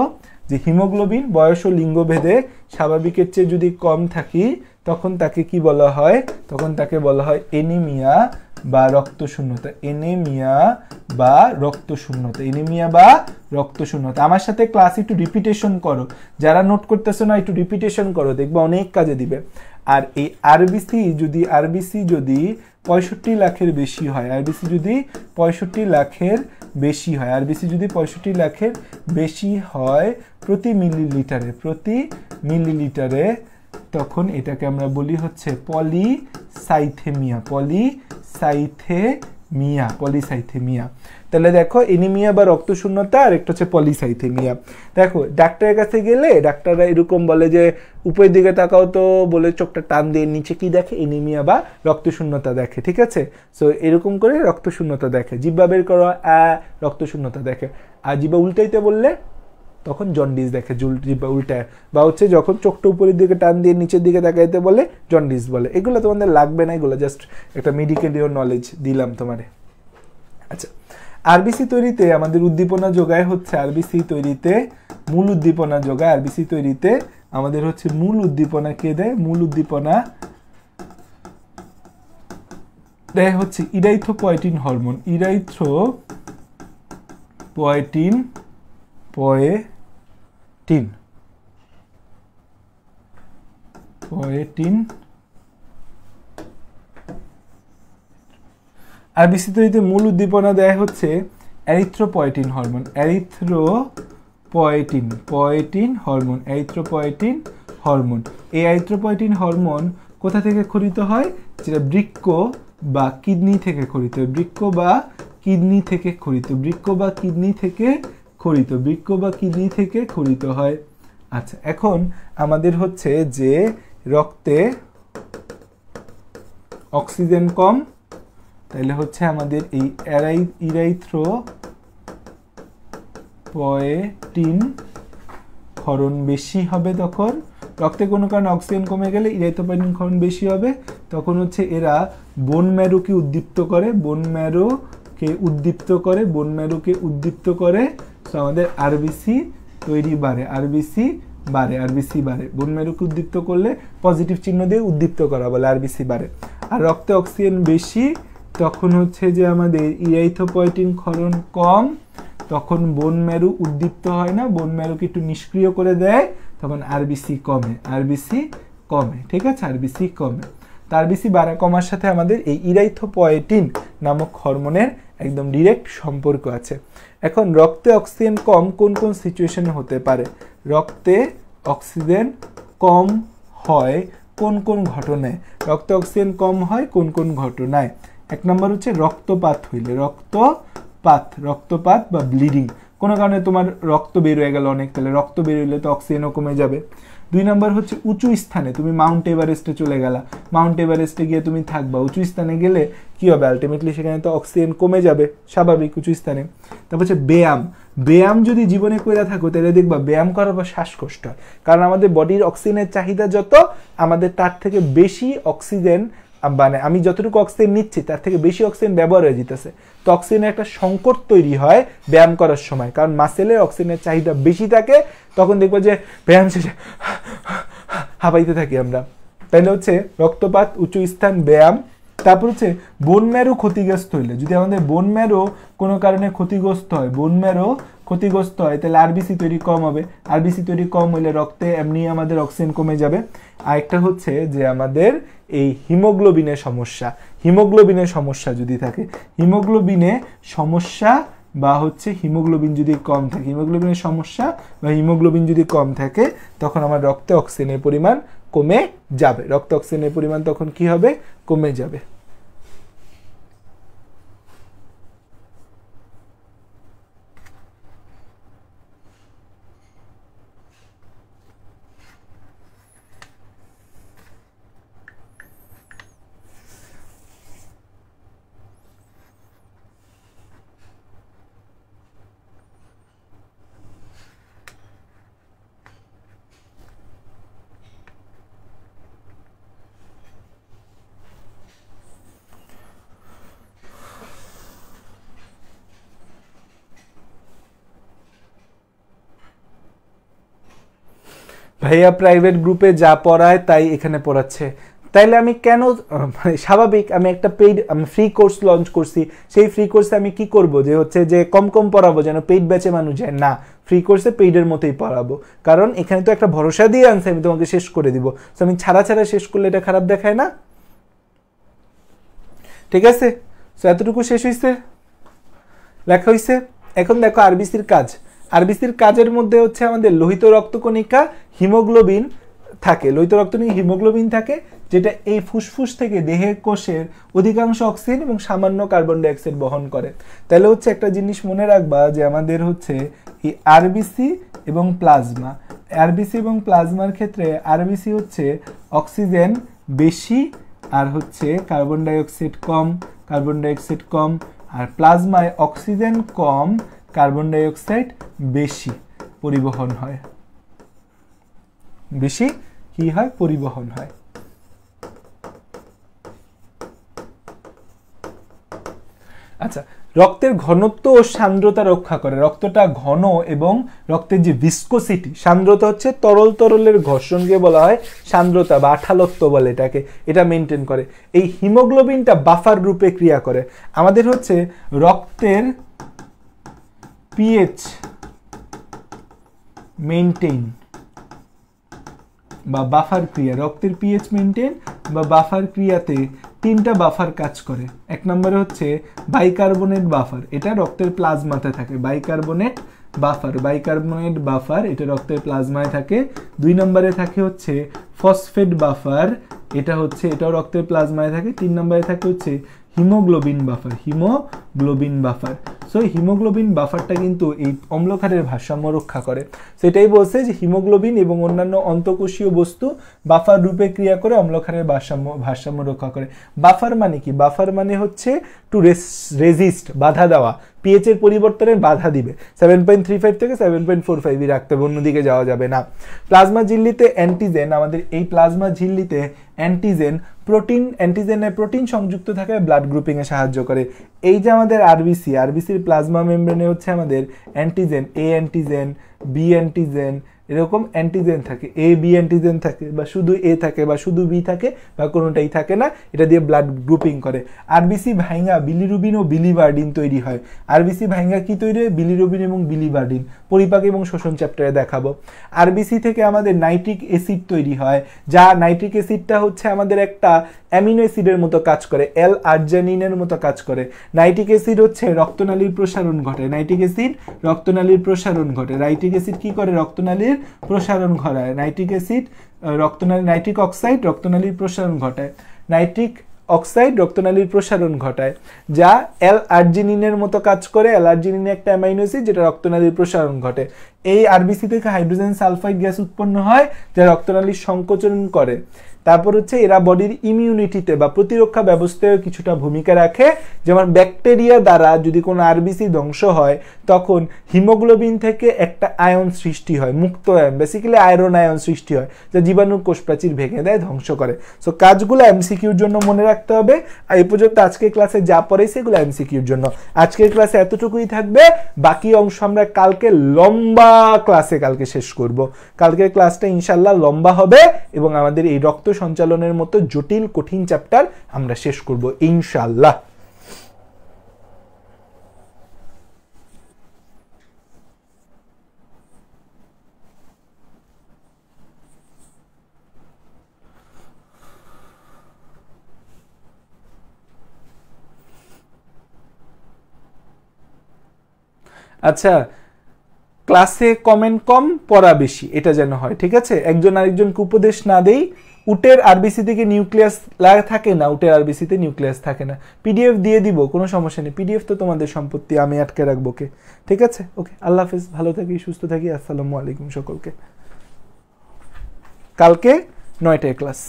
যে হিমোগ্লোবিন বয়স ও লিঙ্গভেদে স্বাভাবিকের চেয়ে যদি কম থাকি তখন তাকে কি বলা হয়, তখন তাকে বলা হয় এনিমিয়া বা রক্তশূন্যতা, এনিমিয়া বা রক্তশূন্যতা, এনিমিয়া বা রক্তশূন্যতা। আমার সাথে ক্লাস একটু রিপিটেশন করো, যারা নোট করতেছো না একটু রিপিটেশন করো, দেখবে অনেক কাজে দিবে। আর এই আরবিসি যদি 65 লাখের বেশি হয়, আরবিসি যদি 65 লাখের বেশি হয়, আরবিসি যদি 65 লাখের বেশি হয় প্রতি মিলিলিটারে, তখন এটাকে আমরা বলি হচ্ছে পলিসাইথেমিয়া। তাহলে দেখো এনিমিয়া বা রক্তশূন্যতা আর একটা হচ্ছে পলিসাইথেমিয়া। দেখো ডাক্তারের কাছে গেলে ডাক্তাররা এরকম বলে যে উপরের দিকে তাকাও তো, বলে চোখটা টান দিয়ে নিচে কি দেখে, এনিমিয়া বা রক্তশূন্যতা দেখে, ঠিক আছে? সো এরকম করে রক্তশূন্যতা দেখে, জিহ্বা বের করো রক্তশূন্যতা দেখে, আর জিহ্বা উল্টাইতে বললে তখন জন্ডিস দেখে, জিহ্বা উল্টায়, বা হচ্ছে যখন চোখটা উপরের দিকে টান দিয়ে নিচের দিকে তাকাইতে বলে জন্ডিস বলে। এগুলো তোমাদের লাগবে না, এগুলো জাস্ট একটা মেডিকেলীয় নলেজ দিলাম তোমারে। আচ্ছা, আরবিসি তৈরিতে আমাদের উদ্দীপনা যোগায় হচ্ছে, আরবিসি তৈরিতে মূল উদ্দীপনা যোগায়, আরবিসি তৈরিতে আমাদের হচ্ছে মূল উদ্দীপনা কে দেয়, মূল উদ্দীপনা দেয় হচ্ছে ইরাইথ্রোপয়েটিন হরমোন, ইরাইথ্রোপয়েটিন আরবিসি তৈরিতে মূল উদ্দীপনা দেয় হচ্ছে এরিথ্রোপয়েটিন হরমোন, এরিথ্রোপয়েটিন হরমোন। এই এরিথ্রোপয়েটিন হরমোন কোথা থেকে ক্ষরিত হয়? যেটা বৃক্ক বা কিডনি থেকে ক্ষরিত, বৃক্ক বা কিডনি থেকে ক্ষরিত হয়। আচ্ছা, এখন আমাদের হচ্ছে যে রক্তে অক্সিজেন কম, তাহলে হচ্ছে আমাদের এই ইরাইথ্রোপয়েটিন ক্ষরণ বেশি হবে। তখন রক্তে কোনো কারণে অক্সিজেন কমে গেলে ইরাইথ্রোপয়েটিন ক্ষরণ বেশি হবে। তখন হচ্ছে এরা বোন ম্যারোকে উদ্দীপ্ত করে, তো আমাদের আরবিসি তৈরি বাড়ে, আরবিসি বাড়ে। বোন ম্যারোকে উদ্দীপ্ত করলে পজিটিভ চিহ্ন দিয়ে উদ্দীপ্ত করা বলে, আরবিসি বাড়ে। আর রক্তে অক্সিজেন বেশি, তখন হচ্ছে যে আমাদের ইরাইথ্রোপয়েটিন ক্ষরণ কম, তখন বোন ম্যারো উদ্দীপ্ত হয় না, বোন ম্যারোকে একটু নিষ্ক্রিয় করে দেয়, তখন আরবিসি কমে। ঠিক আছে, আরবিসি কমে। আরবিসি বাড়া কমার সাথে আমাদের এই ইরাইথ্রোপয়েটিন নামক হরমোনের একদম ডিরেক্ট সম্পর্ক আছে। এখন রক্তে অক্সিজেন কম কোন কোন সিচুয়েশনে হতে পারে? রক্তে অক্সিজেন কম হয় কোন কোন ঘটনায়? রক্তে অক্সিজেন কম হয় কোন কোন ঘটনায়? এক নম্বর হচ্ছে রক্তপাত হইলে, রক্তপাত বা ব্লিডিং, কোনো কারণে তোমার রক্ত বের হয়ে গেল অনেক, তাহলে রক্ত বের হইলে তো অক্সিজেনও কমে যাবে। দুই নম্বর হচ্ছে উঁচু স্থানে, তুমি মাউন্ট এভারেস্টে চলে গেলা, মাউন্ট এভারেস্টে গিয়ে তুমি থাকবা, উঁচু স্থানে গেলে কি হবে? আলটিমেটলি সেখানে তো অক্সিজেন কমে যাবে, স্বাভাবিক, উঁচু স্থানে। তারপর হচ্ছে ব্যায়াম যদি জীবনে করে থাকো, তাহলে দেখবা ব্যায়াম করার পর শ্বাসকষ্ট হয়, কারণ আমাদের বডির অক্সিজেনের চাহিদা যত, আমাদের তার থেকে বেশি অক্সিজেন, মানে আমি যতটুকু অক্সিজেন নিচ্ছি তার থেকে বেশি অক্সিজেন ব্যবহার হয়ে যেতেছে, তো অক্সিজেনের একটা সংকট তৈরি হয় ব্যায়াম করার সময়, কারণ মাসেলের অক্সিজেনের চাহিদা বেশি থাকে, তখন দেখবো যে ব্যায়াম শেষে হাঁপাইতে থাকি আমরা। তাহলে হচ্ছে রক্তপাত, উঁচু স্থান, ব্যায়াম। তারপর হচ্ছে বোন ম্যারো ক্ষতিগ্রস্ত হইলে, যদি আমাদের বোন ম্যারো কোনো কারণে ক্ষতিগ্রস্ত হয়, তাহলে আরবিসি তৈরি কম হবে। আরবিসি তৈরি কম হইলে রক্তে এমনি আমাদের অক্সিজেন কমে যাবে। আরেকটা হচ্ছে যে আমাদের এই হিমোগ্লোবিনের সমস্যা যদি থাকে, হিমোগ্লোবিনে সমস্যা বা হচ্ছে হিমোগ্লোবিন যদি কম থাকে, হিমোগ্লোবিনের সমস্যা বা হিমোগ্লোবিন যদি কম থাকে, তখন আমার রক্তে অক্সিজেনের পরিমাণ কমে যাবে। রক্তে অক্সিজেনের পরিমাণ তখন কি হবে? কমে যাবে। ভাইয়া প্রাইভেট গ্রুপে যা পড়ায় তাই এখানে পড়াচ্ছে, তাইলে আমি কেন, মানে স্বাভাবিক, আমি একটা ফ্রি কোর্স লঞ্চ করছি, সেই ফ্রি কোর্সে আমি কি করব যে হচ্ছে যে কম পড়াবো যেন পেইড ব্যাচে মানুষ যায় না, ফ্রি কোর্সে পেইডের মতোই পড়াবো, কারণ এখানে তো একটা ভরসা দিয়ে আনছে আমি তোমাকে শেষ করে দিব, তো আমি ছাড়া শেষ করলে এটা খারাপ দেখায় না? ঠিক আছে, তো এতটুকু শেষ হয়েছে, লেখা হয়েছে। এখন দেখো আরবিসির কাজের মধ্যে হচ্ছে আমাদের লোহিত রক্তকণিকা, হিমোগ্লোবিন থাকে, হিমোগ্লোবিন থাকে, যেটা এই ফুসফুস থেকে দেহের কোষের অধিকাংশ অক্সিজেন এবং সামান্য কার্বন ডাই অক্সাইড বহন করে। তাহলে হচ্ছে একটা জিনিস মনে রাখবা যে আমাদের হচ্ছে এই আরবিসি এবং প্লাজমার ক্ষেত্রে আরবিসি হচ্ছে অক্সিজেন বেশি আর হচ্ছে কার্বন ডাই অক্সাইড কম, আর প্লাজমায় অক্সিজেন কম, কার্বন ডাই অক্সাইড বেশি পরিবহন হয়, পরিবহন হয়। আচ্ছা, রক্তের ঘনত্ব ও সান্দ্রতা রক্ষা করে। রক্তটা ঘন এবং রক্তের যে ভিসকোসিটি, সান্দ্রতা হচ্ছে তরল তরলের ঘর্ষণকে বলা হয় সান্দ্রতা বা আঠালত্ব বলে এটাকে, এটা মেনটেন করে। এই হিমোগ্লোবিনটা বাফার রূপে ক্রিয়া করে। আমাদের হচ্ছে রক্তের পিএইচ মেনটেইন বা বাফার ক্রিয়া, রক্তের পিএইচ মেনটেন বা বাফার ক্রিয়াতে তিনটা বাফার কাজ করে। এক নম্বরে হচ্ছে বাইকার্বনেট বাফার, এটা রক্তের প্লাজমাতে থাকে, বাইকার্বনেট বাফার এটা রক্তের প্লাজমায় থাকে। দুই নম্বরে থাকে হচ্ছে ফসফেট বাফার, এটাও রক্তের প্লাজমায় থাকে। তিন নম্বরে থাকে হচ্ছে হিমোগ্লোবিন বাফার। সো হিমোগ্লোবিন বাফারটা কিন্তু এই অম্লক্ষারের ভারসাম্য রক্ষা করে। সেটাই বলছে যে হিমোগ্লোবিন এবং অন্যান্য অন্তঃকোষীয় বস্তু বাফার রূপে ক্রিয়া করে অম্লক্ষারের ভারসাম্য রক্ষা করে। বাফার মানে কি? বাফার মানে হচ্ছে টু রেজিস্ট, বাধা দেওয়া, পিএইচ এর পরিবর্তনে বাধা দিবে। 7.35 থেকে 7.45 রাখতে হবে, অন্যদিকে যাওয়া যাবে না। প্লাজমা ঝিল্লিতে অ্যান্টিজেন, আমাদের এই প্লাজমা ঝিল্লিতে অ্যান্টিজেনে প্রোটিন সংযুক্ত থাকে, ব্লাড গ্রুপিং এ সাহায্য করে। এই যে আমাদের আরবিসির প্লাজমা মেমব্রেনে হচ্ছে আমাদের অ্যান্টিজেন, এ অ্যান্টিজেন, বি অ্যান্টিজেন, এরকম অ্যান্টিজেন থাকে, এ বি অ্যান্টিজেন থাকে, বা শুধু এ থাকে বা শুধু বি থাকে বা কোনোটাই থাকে না, এটা দিয়ে ব্লাড গ্রুপিং করে। আরবিসি ভাইঙ্গা বিলিরুবিন ও বিলিভার্ডিন তৈরি হয়। আরবিসি ভাইঙ্গা কি তৈরি হয়? বিলিরুবিন এবং বিলিভার্ডিন, পরিপাক এবং শোষণ চ্যাপ্টারে দেখাবো। আরবিসি থেকে আমাদের নাইট্রিক অ্যাসিড তৈরি হয়, যা নাইট্রিক অ্যাসিডটা হচ্ছে আমাদের একটা অ্যামিনো অ্যাসিডের মতো কাজ করে, এল আর্জিনিনের মতো কাজ করে। নাইট্রিক অ্যাসিড হচ্ছে রক্তনালীর প্রসারণ ঘটে, নাইট্রিক অ্যাসিড কি করে? রক্তনালীর প্রসারণ ঘটায়। নাইট্রিক অক্সাইড রক্তনালীর প্রসারণ ঘটায়, যা এল আর্জিনিনের মতো কাজ করে। এল আর্জিনিন একটা অ্যামাইনো অ্যাসিড যেটা রক্তনালীর প্রসারণ ঘটে। এই আরবিসি থেকে হাইড্রোজেন সালফাইড গ্যাস উৎপন্ন হয় যা রক্তনালীর সংকোচন করে। তারপর হচ্ছে এরা বডির ইমিউনিটিতে বা প্রতিরক্ষা ব্যবস্থায় কিছুটা ভূমিকা রাখে। যেমন ব্যাকটেরিয়া দ্বারা যদি কোনো আরবিসি ধ্বংস হয়, তখন হিমোগ্লোবিন থেকে একটা আয়ন সৃষ্টি হয়, মুক্ত আয়ন, বেসিক্যালি আয়রন আয়ন সৃষ্টি হয়, যা জীবাণুর কোষ প্রাচীর ভেঙে দেয়, ধ্বংস করে। সো কাজগুলো এমসিকিউর জন্য মনে রাখতে হবে। আর এই পর্যন্ত আজকের ক্লাসে যা পড়াইছে এগুলো এমসিকিউর জন্য। আজকের ক্লাসে এতটুকুই থাকবে, বাকি অংশ আমরা কালকে লম্বা ক্লাসে শেষ করব। কালকের ক্লাসটা ইনশাল্লাহ লম্বা হবে এবং আমাদের এই রক্ত সঞ্চালনের মতো জটিল কঠিন চ্যাপ্টার আমরা শেষ করব ইনশাআল্লাহ। আচ্ছা, ক্লাসে কমেন্ট কম, পড়া বেশি, এটা যেন হয়, ঠিক আছে? একজন আরেকজনকে উপদেশ না দেই। উটের আরবিসি থেকে নিউক্লিয়াস থাকে না, উটের আরবিসিতে নিউক্লিয়াস থাকে না। পিডিএফ দিয়ে দিব, কোনো সমস্যা নেই, পিডিএফ তো তোমাদের সম্পত্তি, আমি আটকে রাখবো কে, ঠিক আছে? ওকে, আল্লাহ হাফেজ, ভালো থাকি, সুস্থ থাকি, আসসালামু আলাইকুম সকলকে। কালকে 9টায় ক্লাস।